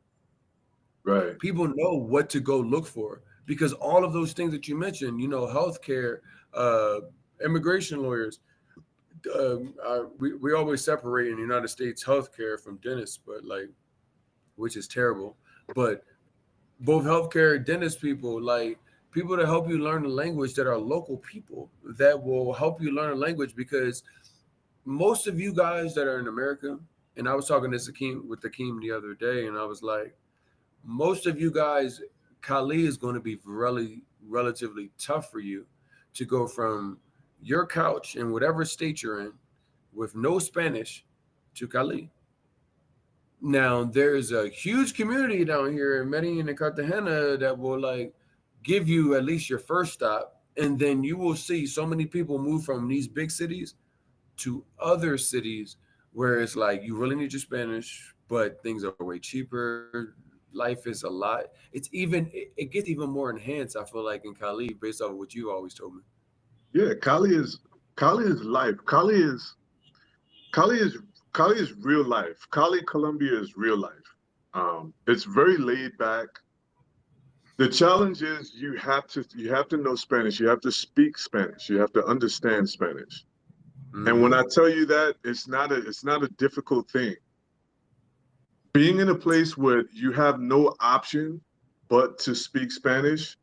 Right. People know what to go look for, because all of those things that you mentioned, healthcare, uh, immigration lawyers, we always separate in the United States healthcare from dentists, but, like, which is terrible. But both healthcare, dentist people, like, people that help you learn the language, that are local people that will help you learn a language, because most of you guys that are in America, and I was talking to Akeem the other day, and I was like, most of you guys, Cali is going to be relatively tough for you to go from your couch in whatever state you're in with no Spanish to Cali. Now, there's a huge community down here in Medellin and Cartagena that will, like, give you at least your first stop, and then you will see so many people move from these big cities to other cities where it's like you really need your Spanish, but things are way cheaper. Life is a lot. It gets even more enhanced, I feel like, in Cali, based off of what you always told me. Yeah, Cali is life. Cali is Cali is real life. Cali, Colombia is real life. It's very laid back. The challenge is you have to know Spanish. You have to speak Spanish. You have to understand Spanish. And when Mm-hmm. I tell you that, it's not a difficult thing. Being in a place where you have no option but to speak Spanish,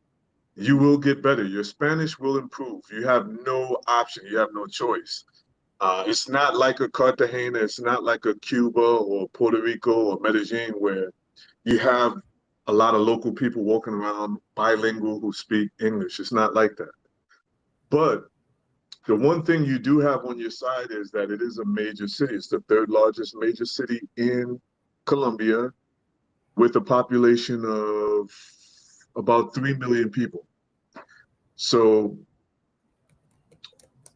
you will get better. Your Spanish will improve. You have no option. You have no choice. It's not like a Cartagena. It's not like a Cuba or Puerto Rico or Medellin where you have a lot of local people walking around bilingual who speak English. It's not like that. But the one thing you do have on your side is that it is a major city. It's the third largest major city in Colombia with a population of about 3 million people. So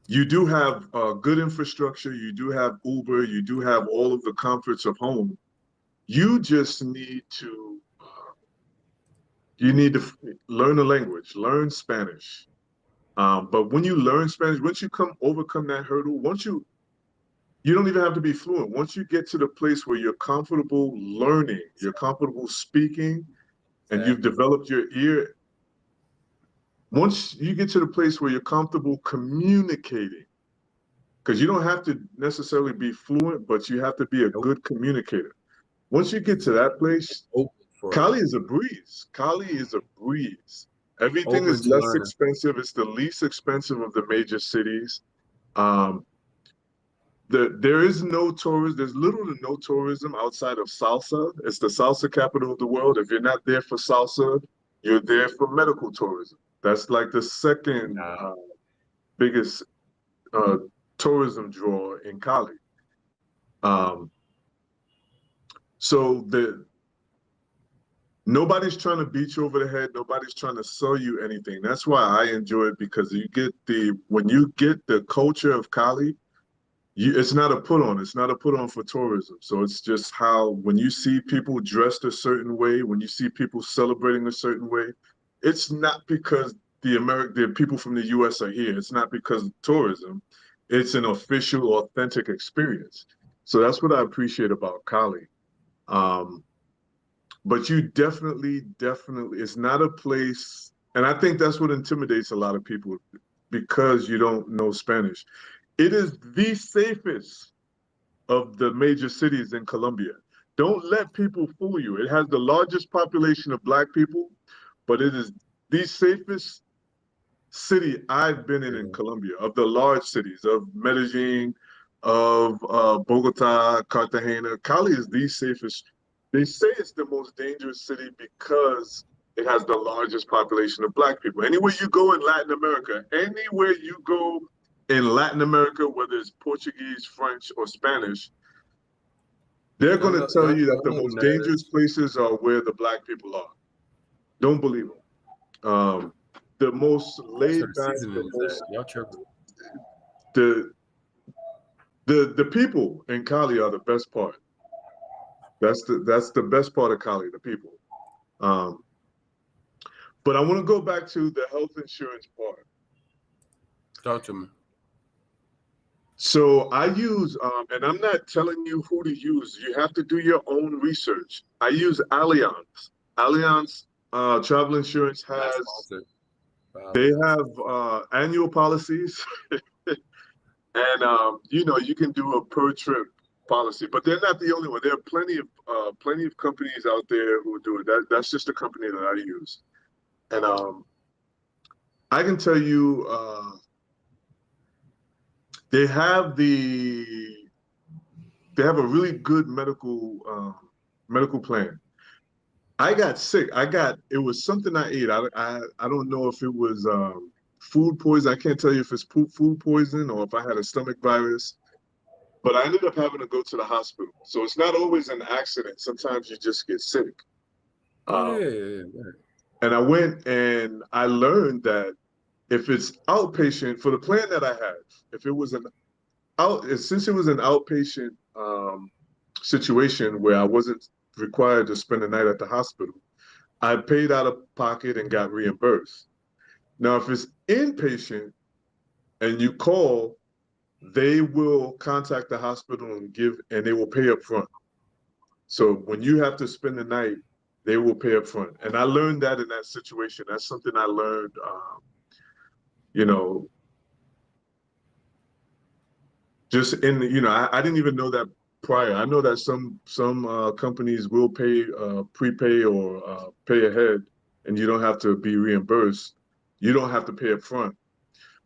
you do have good infrastructure. You do have Uber. You do have all of the comforts of home. You just need to learn the language, learn Spanish. But when you learn Spanish, once you overcome that hurdle, you don't even have to be fluent. Once you get to the place where you're comfortable learning, you're comfortable speaking, and you've Exactly. developed your ear, once you get to the place where you're comfortable communicating, because you don't have to necessarily be fluent, but you have to be a Nope. good communicator. Once you get to that place, Open for Cali is a breeze. Cali is a breeze. Everything open is to less learning. expensive. It's the least expensive of the major cities. Um, there is no tourism. There's little to no tourism outside of salsa. It's the salsa capital of the world. If you're not there for salsa, you're there for medical tourism. That's like the second biggest tourism draw in Cali. Um, so nobody's trying to beat you over the head. Nobody's trying to sell you anything. That's why I enjoy it, because when you get the culture of Cali, it's not a put on. It's not a put on for tourism. So it's just how, when you see people dressed a certain way, when you see people celebrating a certain way, it's not because the people from the US are here. It's not because of tourism. It's an official, authentic experience. So that's what I appreciate about Cali. But you definitely, it's not a place, and I think that's what intimidates a lot of people, because you don't know Spanish. It is the safest of the major cities in Colombia. Don't let people fool you. It has the largest population of Black people, but it is the safest city I've been in Colombia, of the large cities, of Medellin, of Bogota, Cartagena. Cali is the safest. They say it's the most dangerous city because it has the largest population of Black people. Anywhere you go in Latin America, whether it's Portuguese, French, or Spanish, they're going to tell you that the most dangerous places are where the Black people are. Don't believe them. The most laid back, the people in Cali are the best part. That's the best part of Cali, the people. But I want to go back to the health insurance part. Talk to me. So I use, and I'm not telling you who to use. You have to do your own research. I use Allianz. Allianz travel insurance they have annual policies, and you can do a per trip policy, but they're not the only one. There are plenty of companies out there who do it. That's just the company that I use, and I can tell you, they have a really good medical plan. I got sick. It was something I ate. I don't know if it was food poison. I can't tell you if it's food poison or if I had a stomach virus, but I ended up having to go to the hospital. So it's not always an accident. Sometimes you just get sick. And I went and I learned that if it's outpatient, for the plan that I have, since it was an outpatient situation where I wasn't required to spend the night at the hospital, I paid out of pocket and got reimbursed. Now, if it's inpatient and you call, they will contact the hospital and they will pay up front. So when you have to spend the night, they will pay up front. And I learned that in that situation. That's something I learned, just I didn't even know that prior. I know that some companies will pay prepay or pay ahead, and you don't have to be reimbursed. You don't have to pay up front.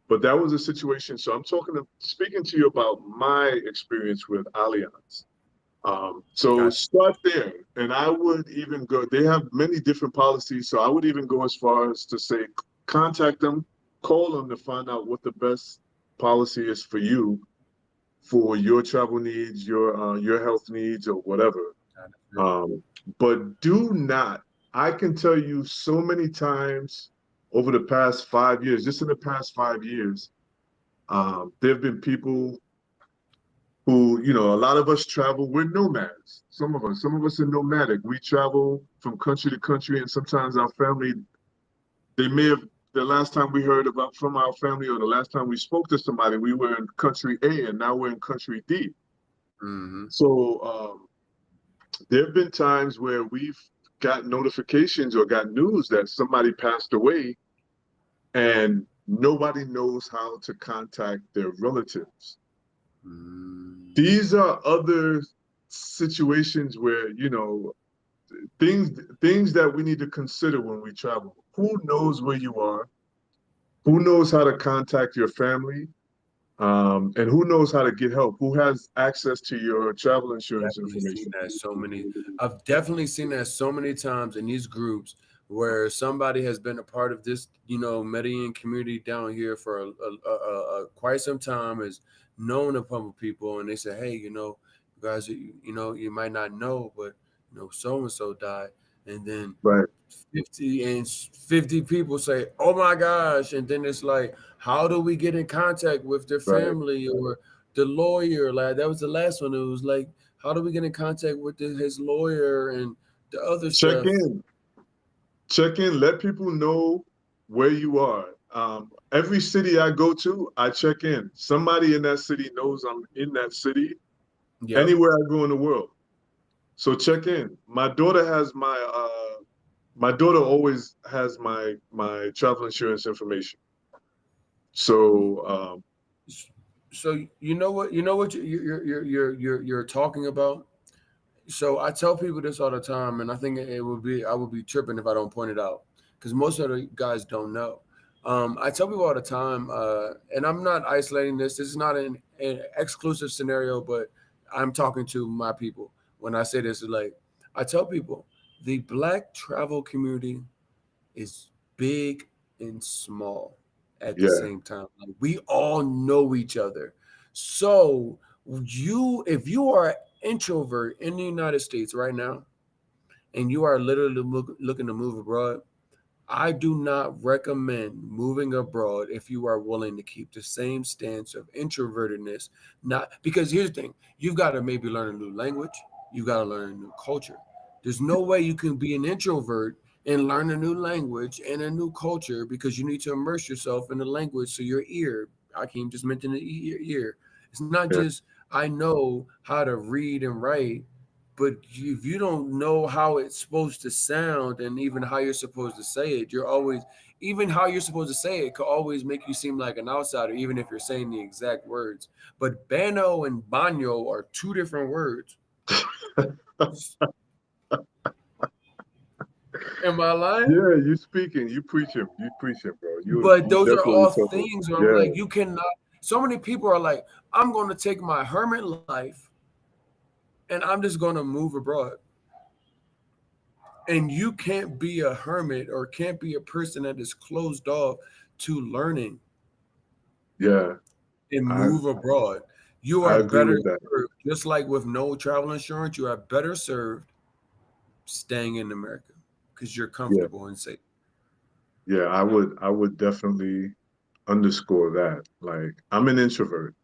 But that was a situation. So I'm speaking to you about my experience with Allianz. So start there, and I would even go. They have many different policies, so I would even go as far as to say, contact them, call them to find out what the best policy is for you, for your travel needs, your health needs, or whatever. But do not. I can tell you so many times over the past 5 years, just in the past 5 years, there have been people who, a lot of us travel. We're nomads. Some of us are nomadic. We travel from country to country, and sometimes our family, they may have, the last time we heard from our family, or the last time we spoke to somebody, we were in country A, and now we're in country D. So there have been times where we've got notifications or got news that somebody passed away, and nobody knows how to contact their relatives. These are other situations where, you know, things that we need to consider when we travel. Who knows where you are? Who knows how to contact your family? And who knows how to get help? Who has access to your travel insurance Definitely seen information? that so many. I've definitely seen that so many times in these groups where somebody has been a part of this, you know, Medellin community down here for quite some time, is known a couple of people, and they say, hey, you know, you guys, you know, you might not know, but you know, so and so died, and then Right, 50 people say, oh my gosh, and then it's like, how do we get in contact with their right. family or the lawyer? Like that was the last one. It was like, how do we get in contact with his lawyer and the other Check stuff? in. Check in. Let people know where you are. Every city I go to, I check in. Somebody in that city knows I'm in that city. Yep. Anywhere I go in the world, so check in. My daughter always has my travel insurance information. So So you know what you're talking about. So I tell people this all the time, and I think I would be tripping if I don't point it out because most of the guys don't know. I tell people all the time, and I'm not isolating this. This is not an exclusive scenario, but I'm talking to my people when I say this. Is like I tell people, the Black travel community is big and small at the yeah, same time. Like, we all know each other. So if you are an introvert in the United States right now, and you are literally looking to move abroad, I do not recommend moving abroad if you are willing to keep the same stance of introvertedness. Not because here's the thing, you've got to maybe learn a new language, you've got to learn a new culture. There's no way you can be an introvert and learn a new language and a new culture because you need to immerse yourself in the language. So your ear, Akeem just mentioned the ear. It's not yeah. just I know how to read and write, but if you don't know how it's supposed to sound and even how you're supposed to say it, you're always, even how you're supposed to say it could always make you seem like an outsider, even if you're saying the exact words. But bano and baño are two different words. Am I lying? Yeah, you preaching, bro. But You those are definitely all talking. things where I'm Yeah, like, you cannot. So many people are like, I'm going to take my hermit life and I'm just going to move abroad. And you can't be a hermit or can't be a person that is closed off to learning yeah. and I move abroad. You I are agree better with that. served, just like with no travel insurance, you are better served staying in America because you're Yeah, comfortable and safe. yeah. I would definitely underscore that. Like, I'm an introvert.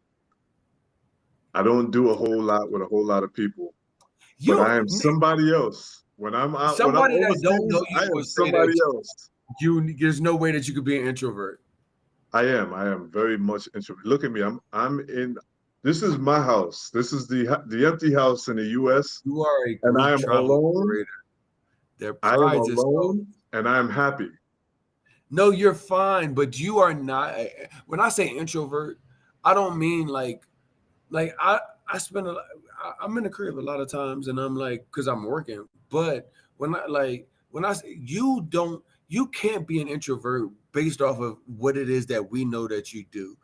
I don't do a whole lot with a whole lot of people, but You I am somebody else. When I'm somebody that don't overseas, know I you am would say that somebody else. there's no way that you could be an introvert. I am very much introvert. Look at me. I'm in. This is my house. This is the empty house in the U.S. You are a and I group am travel alone. operator that I am prides itself. alone, and I am happy. No, you're fine, but you are not. When I say introvert, I don't mean like I spend a lot, I'm in the crib a lot of times, and I'm like because I'm working. But when I say you can't be an introvert based off of what it is that we know that you do.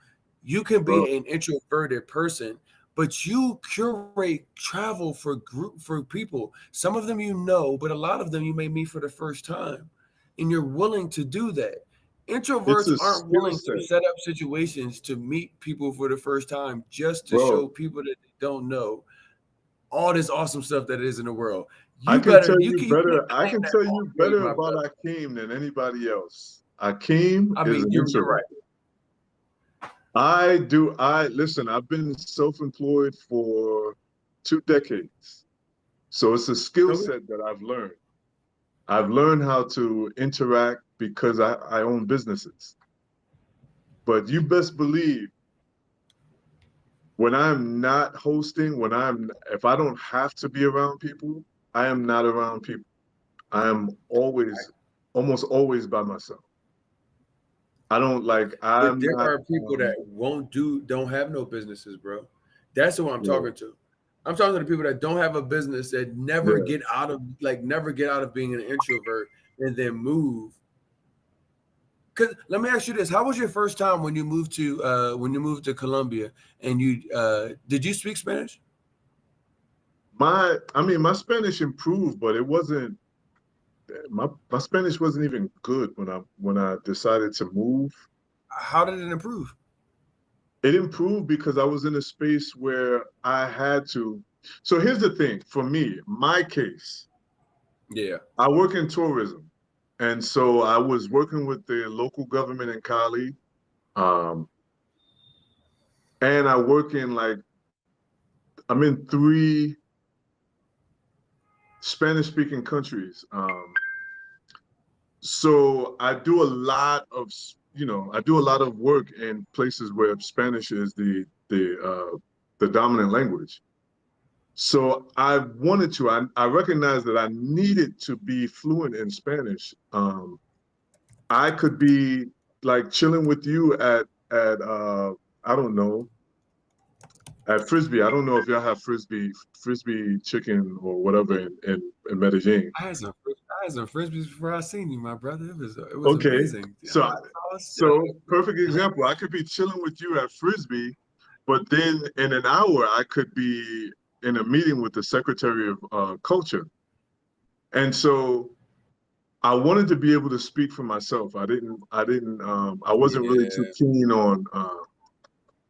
You can Bro, be an introverted person, but you curate travel for people. Some of them you know, but a lot of them you may meet for the first time, and you're willing to do that. it's Introverts a aren't skill willing to set, set up situations to meet people for the first time just to bro. show people that they don't know all this awesome stuff that is in the world. I You can better tell you you can you better. can't I claim can that tell all you praise, better my about brother. Akeem than anybody else. Akeem I is mean, an you're right. introvert. I do. I listen. I've been self-employed for 2 decades, so it's a skill Okay. set that I've learned. I've learned how to interact because I own businesses. But you best believe when I'm not hosting, if I don't have to be around people, I am not around people. I am almost always by myself. I don't like, But I'm there not, are people that don't have no businesses, bro. That's who I'm yeah, talking to. I'm talking to the people that don't have a business, that never Yeah. get out of being an introvert and then move. Cause let me ask you this: how was your first time when you moved to Colombia? And you did you speak Spanish? My Spanish improved, but it wasn't my Spanish wasn't even good when I decided to move. How did it improve? It improved because I was in a space where I had to. So here's the thing for me, my case, Yeah. I work in tourism. And so I was working with the local government in Cali. Um, and I work in I'm in 3 Spanish speaking countries. So I do a lot of, I do a lot of work in places where Spanish is the dominant language. So I wanted to, I recognized that I needed to be fluent in Spanish. I could be like chilling with you at I don't know, at Frisbee. I don't know if y'all have Frisbee chicken or whatever in Medellin. I had some frisbees before I seen you, my brother. It was Okay. amazing. So perfect example. I could be chilling with you at Frisbee, but then in an hour I could be in a meeting with the Secretary of Culture. And so I wanted to be able to speak for myself. I wasn't really too keen on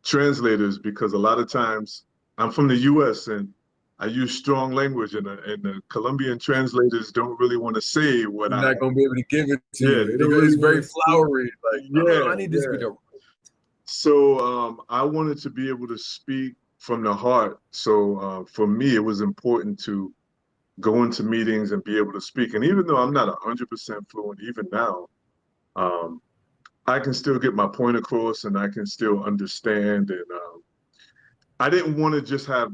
translators because a lot of times I'm from the US and I use strong language and the Colombian translators don't really want to say what You're not gonna be able to give it to you. they don't really It's very want to flowery. Like, yeah, I need this to be the. So I wanted to be able to speak from the heart. So for me, it was important to go into meetings and be able to speak. And even though I'm not 100% fluent, even now, I can still get my point across and I can still understand. And I didn't want to just have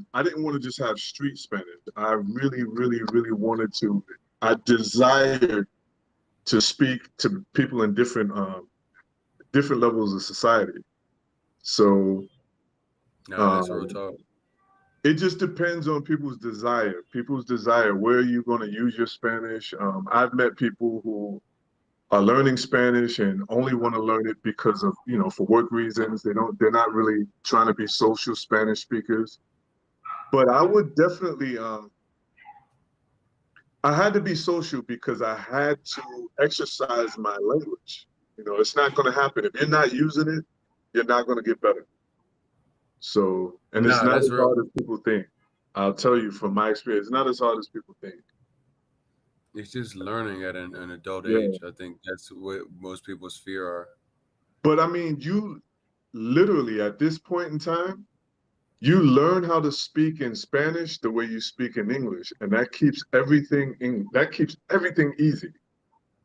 street Spanish. I really, really, really wanted to. I desired to speak to people in different levels of society. So That's real talk. it just depends on people's desire. People's desire. Where are you going to use your Spanish? I've met people who are learning Spanish and only want to learn it because of, for work reasons. They're not really trying to be social Spanish speakers. But I would definitely, I had to be social because I had to exercise my language. It's not going to happen. If you're not using it, you're not going to get better. So, and it's not That's as real. hard as people think. I'll tell you from my experience, it's not as hard as people think. It's just learning at an adult Yeah. age. I think that's what most people's fear are. But I mean, you literally at this point in time, you learn how to speak in Spanish the way you speak in English, and that keeps everything easy.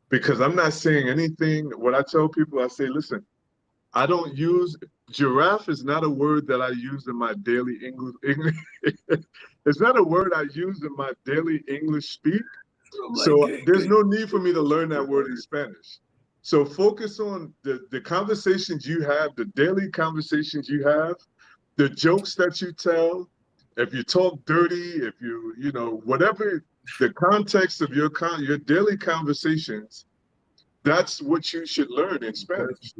Because I'm not saying anything. When I tell people, I say, listen, I don't use giraffe is not a word that I use in my daily English. It's not a word I use in my daily English speak. So there's no need for me to learn that word in Spanish. So focus on the conversations you have, the daily conversations you have, the jokes that you tell. If you talk dirty, if whatever the context of your daily conversations, that's what you should learn in Spanish.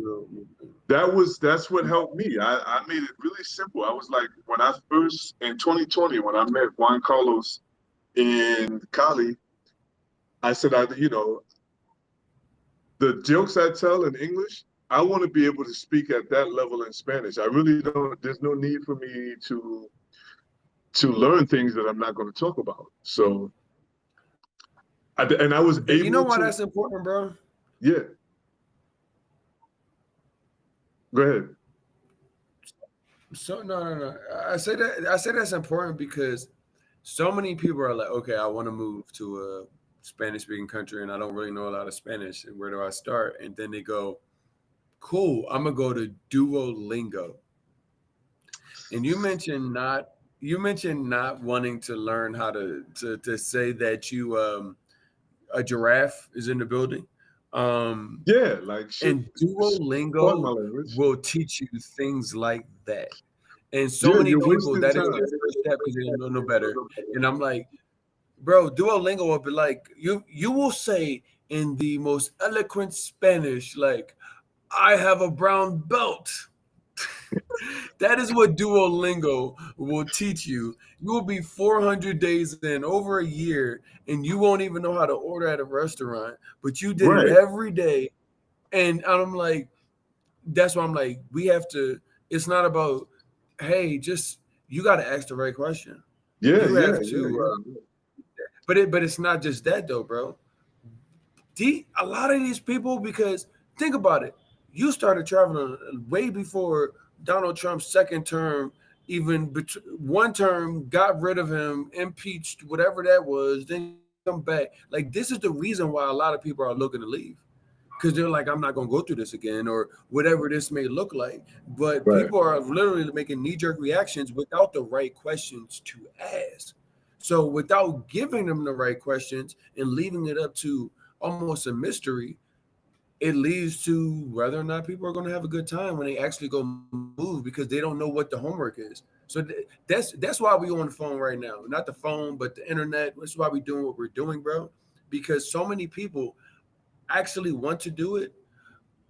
That's what helped me. I made it really simple. I was like, when I first in 2020, when I met Juan Carlos in Cali, I said, the jokes I tell in English, I want to be able to speak at that level in Spanish. I really don't. There's no need for me to learn things that I'm not going to talk about. So, I was able. You know why that's important, bro? Yeah. Go ahead. So no. I say that's important because so many people are like, okay, I want to move to a Spanish-speaking country and I don't really know a lot of Spanish. And where do I start? And then they go, cool, I'm gonna go to Duolingo. And you mentioned not wanting to learn how to say that you a giraffe is in the building. Yeah, like and Duolingo will teach you things like that. And so Yeah, many you're people, wasting that is time. their first step because they don't know no better. And I'm like, bro, Duolingo will be like, you will say in the most eloquent Spanish, like, I have a brown belt. That is what Duolingo will teach you. You will be 400 days in, over a year, and you won't even know how to order at a restaurant, but you did it Right. every day. And I'm like, that's why I'm like, we have to, it's not about, hey, just, you got to ask the right question. Yeah, You yeah, have yeah, to, yeah. but it's not just that though, bro. A lot of these people, because think about it, you started traveling way before Donald Trump's second term, even one term, got rid of him, impeached, whatever that was, then come back. Like, this is the reason why a lot of people are looking to leave. Because they're like, I'm not going to go through this again, or whatever this may look like. But Right. people are literally making knee-jerk reactions without the right questions to ask. So without giving them the right questions and leaving it up to almost a mystery, it leads to whether or not people are going to have a good time when they actually go move, because they don't know what the homework is. So that's why we on the phone right now, not the phone, but the internet. That's why we doing what we're doing, bro. Because so many people actually want to do it,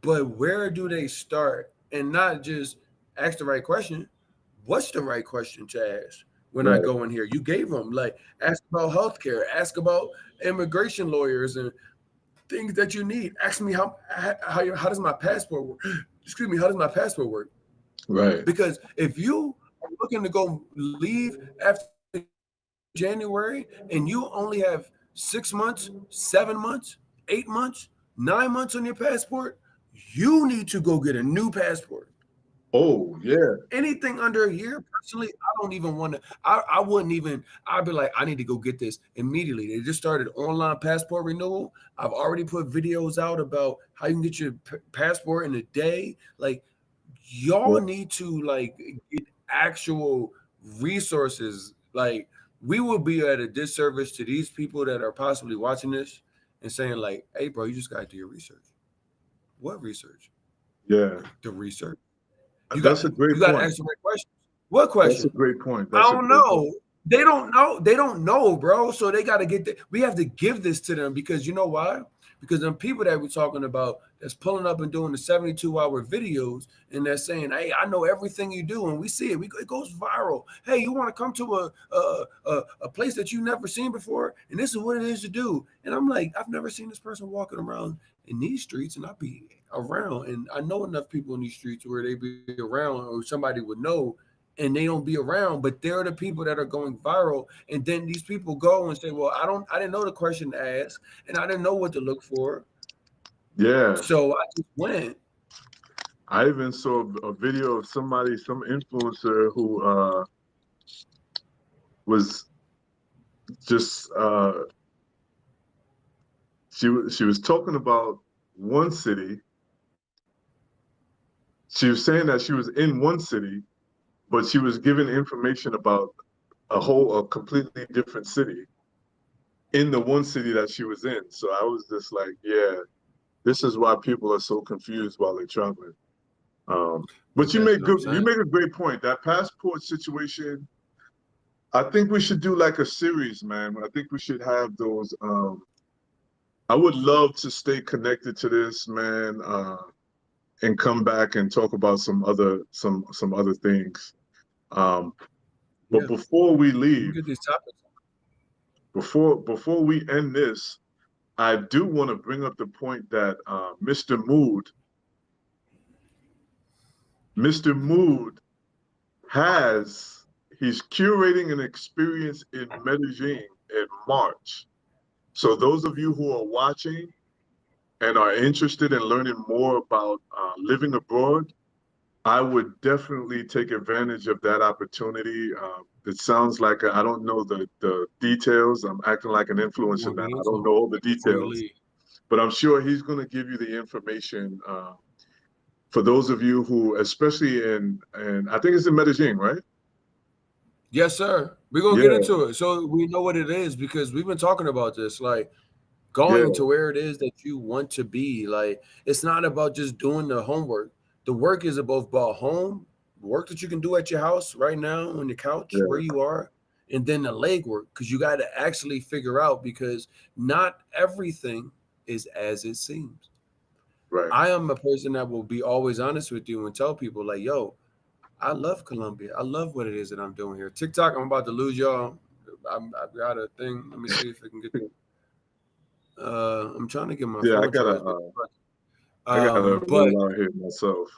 but where do they start? And not just ask the right question. What's the right question to ask when I Right. go in here? You gave them, like, ask about healthcare, ask about immigration lawyers and things that you need. Ask me how does my passport work? Excuse me, how does my passport work? Right. Because if you are looking to go leave after January and you only have 6 months, 7 months, 8 months, 9 months on your passport, you need to go get a new passport. Oh, yeah. Anything under a year, personally, I don't even want to. I wouldn't even. I'd be like, I need to go get this immediately. They just started online passport renewal. I've already put videos out about how you can get your passport in a day. Like, y'all need to like get actual resources. Like, we will be at a disservice to these people that are possibly watching this and saying like, hey, bro, you just got to do your research. What research? Yeah. The research. You got That's a great you got to point. ask the right question. What That's a question? great point. I That's a don't great point. know. They don't know. They don't know, bro. So they got to get that. We have to give this to them, because you know why? Because them people that we're talking about that's pulling up and doing the 72-hour videos and they're saying, hey, I know everything you do, and we see it. It goes viral. Hey, you want to come to a place that you've never seen before, and this is what it is to do. And I'm like, I've never seen this person walking around in these streets, and I'll be around, and I know enough people in these streets where they be around, or somebody would know, and they don't be around, but they're the people that are going viral. And then these people go and say, well, I didn't know the question to ask, and I didn't know what to look for, Yeah. so I just went. I even saw a video of somebody, some influencer who was just she was talking about one city. She was saying that she was in one city, but she was giving information about a completely different city in the one city that she was in. So I was just like, yeah, this is why people are so confused while they're traveling. But But that's what I'm you saying. make a great point. That passport situation, I think we should do like a series, man. I think we should have those. I would love to stay connected to this, man, and come back and talk about some other things. Um, but Yeah, before we we can leave, get these topics. before we end this, I do want to bring up the point that Mr. Mood has he's curating an experience in Medellin in March. So those of you who are watching and are interested in learning more about living abroad, I would definitely take advantage of that opportunity. It sounds like I don't know the details. I'm acting like an We influencer won't now. get I into don't it know all the before we details, leave. but I'm sure he's going to give you the information for those of you who, especially in I think it's in Medellin, right? Yes, sir. We're gonna get Yeah, into it so we know what it is, because we've been talking about this. Like, going yeah, to where it is that you want to be. Like, it's not about just doing the homework. The work is both about home, work that you can do at your house right now on your couch where you are, and then the leg work, because you got to actually figure out, because not everything is as it seems. Right. I am a person that will be always honest with you and tell people like, yo, I love Colombia. I love what it is that I'm doing here. TikTok, I'm about to lose y'all. I've got a thing. Let me see if I can get it. I'm trying to get my phone charged. I gotta But roll out here myself.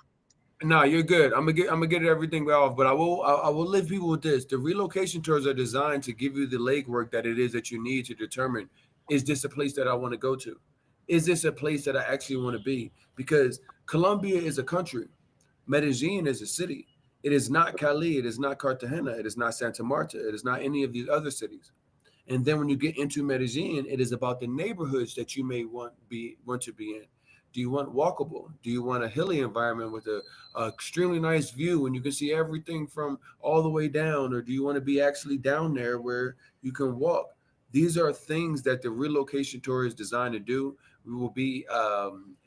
no, you're good. I'm gonna get everything off, but I will leave people with this. The relocation tours are designed to give you the legwork that it is that you need to determine, is this a place that I want to go to? Is this a place that I actually want to be? Because Colombia is a country. Medellin is a city. It is not Cali. It is not Cartagena. It is not Santa Marta. It is not any of these other cities. And then when you get into Medellin, it is about the neighborhoods that you may want to be in. Do you want walkable? Do you want a hilly environment with a extremely nice view and you can see everything from all the way down? Or do you want to be actually down there where you can walk? These are things that the relocation tour is designed to do. We will be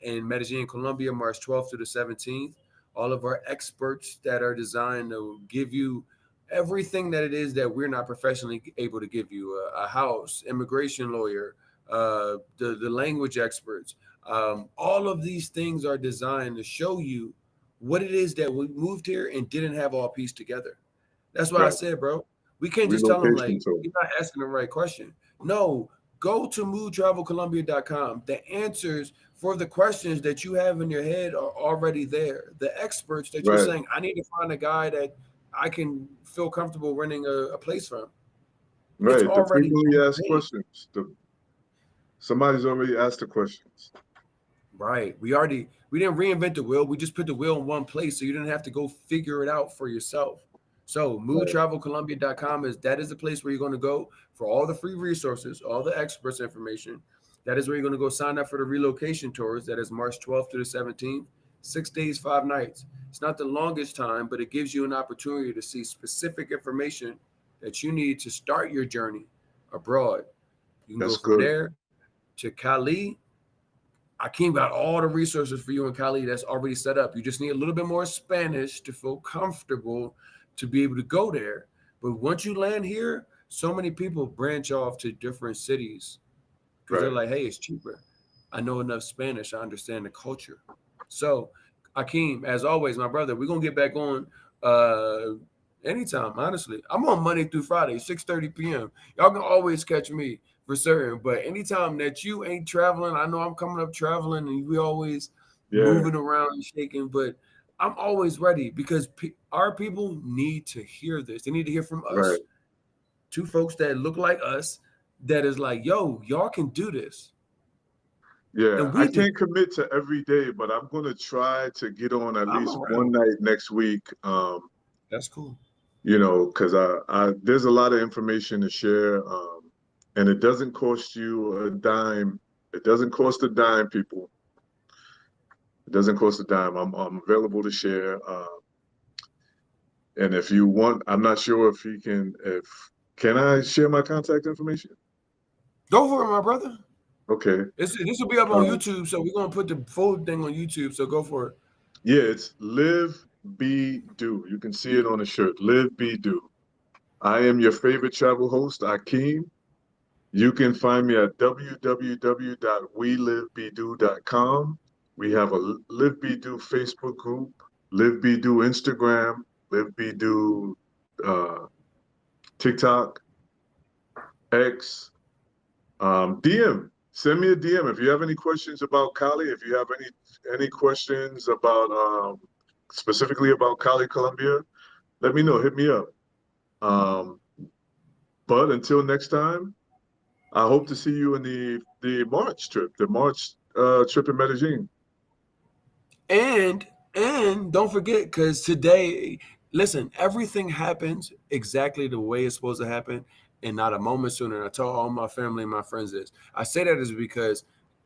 in Medellin, Colombia, March 12th to the 17th. All of our experts that are designed to give you everything that it is that we're not professionally able to give you, a house, immigration lawyer, the language experts. All of these things are designed to show you what it is that we moved here and didn't have all pieced together. That's why I said, bro, we can't just tell them like, you're not asking the right question. No, go to moodtravelcolombia.com. The answers for the questions that you have in your head are already there. The experts that you're saying, I need to find a guy that I can feel comfortable renting a place from. Right. The frequently asked questions. Somebody's already asked the questions. Right. We didn't reinvent the wheel. We just put the wheel in one place so you didn't have to go figure it out for yourself. So moodtravelcolombia.com is the place where you're going to go for all the free resources, all the experts information. That is where you're going to go sign up for the relocation tours. That is March 12th to the 17th, 6 days, 5 nights. It's not the longest time, but it gives you an opportunity to see specific information that you need to start your journey abroad. You can go from there to Cali. Akeem got all the resources for you in Cali that's already set up. You just need a little bit more Spanish to feel comfortable to be able to go there. But once you land here, so many people branch off to different cities because they're like, hey, it's cheaper. I know enough Spanish. I understand the culture. So, Akeem, as always, my brother, we're going to get back on anytime, honestly. I'm on Monday through Friday, 6:30 p.m. Y'all can always catch me for certain. But anytime that you ain't traveling, I know I'm coming up traveling and we always moving around and shaking, but I'm always ready because our people need to hear this. They need to hear from us. Two folks that look like us that is like, yo, y'all can do this. Yeah, I can't commit to every day, but I'm going to try to get on at least one night next week. That's cool. You know, because there's a lot of information to share, and it doesn't cost you a dime. It doesn't cost a dime, people. It doesn't cost a dime. I'm available to share. And if you want, I'm not sure if you can I share my contact information? Go for it, my brother. Okay. This will be up on YouTube, so we're gonna put the full thing on YouTube. So go for it. Yeah, it's Live Be Do. You can see it on the shirt. Live Be Do. I am your favorite travel host, Akeem. You can find me at www.welivebdo.com. We have a Live Be Do Facebook group, Live Be Do Instagram, Live Be Do TikTok, X, DM. Send me a DM if you have any questions about Cali. If you have any questions about specifically about Cali, Colombia, let me know. Hit me up. But until next time, I hope to see you in the March trip, trip in Medellin. And don't forget, because today, listen, everything happens exactly the way it's supposed to happen. And not a moment sooner. And I tell all my family and my friends this. I say that is because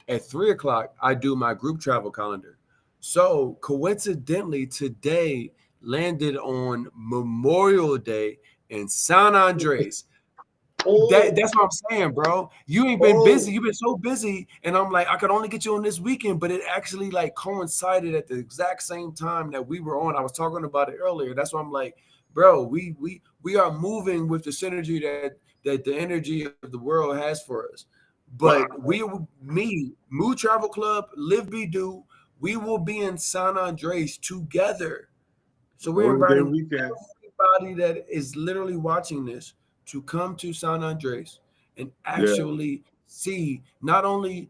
at 3:00 I do my group travel calendar. So coincidentally, today landed on Memorial Day in San Andres. That's what I'm saying, bro. You ain't been busy. You've been so busy, and I'm like, I could only get you on this weekend, but it actually like coincided at the exact same time that we were on. I was talking about it earlier. That's why I'm like, bro, we are moving with the synergy that the energy of the world has for us. But Moo Travel Club, Live Be Do, we will be in San Andres together. So we're inviting everybody that is literally watching this to come to San Andres and actually see not only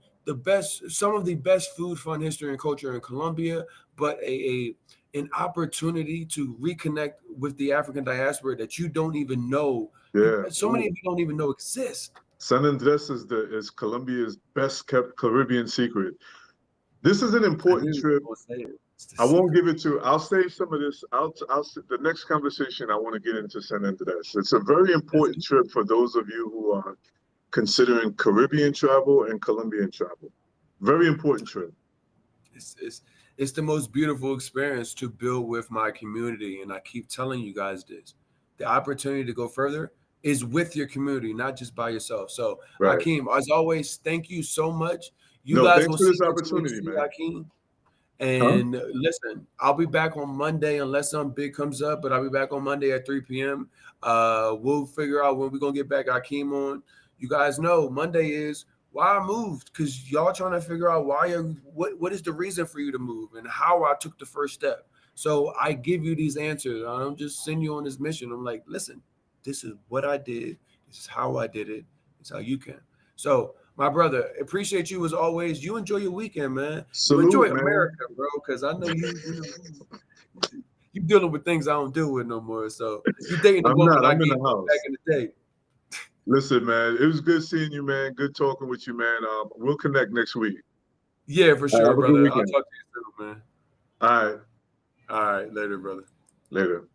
some of the best food, fun, history, and culture in Colombia, but an opportunity to reconnect with the African diaspora that you don't even know. So many of you don't even know exist. San Andres is Colombia's best kept Caribbean secret. This is an important trip. I won't give it to. I'll save some of this. The next conversation I want to get into San Andres. It's a very important trip for those of you who are considering Caribbean travel and Colombian travel. Very important trip. It's the most beautiful experience to build with my community, and I keep telling you guys this: the opportunity to go further is with your community, not just by yourself. So, Akeem, as always, thank you so much. You guys will see this opportunity, man. Akeem. And listen, I'll be back on Monday unless something big comes up, but I'll be back on Monday at 3 p.m. We'll figure out when we're going to get back Akeem on. You guys know Monday is why I moved, because y'all trying to figure out what is the reason for you to move and how I took the first step. So I give you these answers. I don't just send you on this mission. I'm like, listen, this is what I did. This is how I did it. It's how you can. So, my brother, appreciate you as always. You enjoy your weekend, man. Salute, you enjoy America, bro, because I know you dealing with things I don't deal with no more. So you dating the woman I gave back in the day. Listen, man, it was good seeing you, man. Good talking with you, man. We'll connect next week. Yeah, for sure, brother. I'll talk to you soon, man. All right. All right. Later, brother. Later.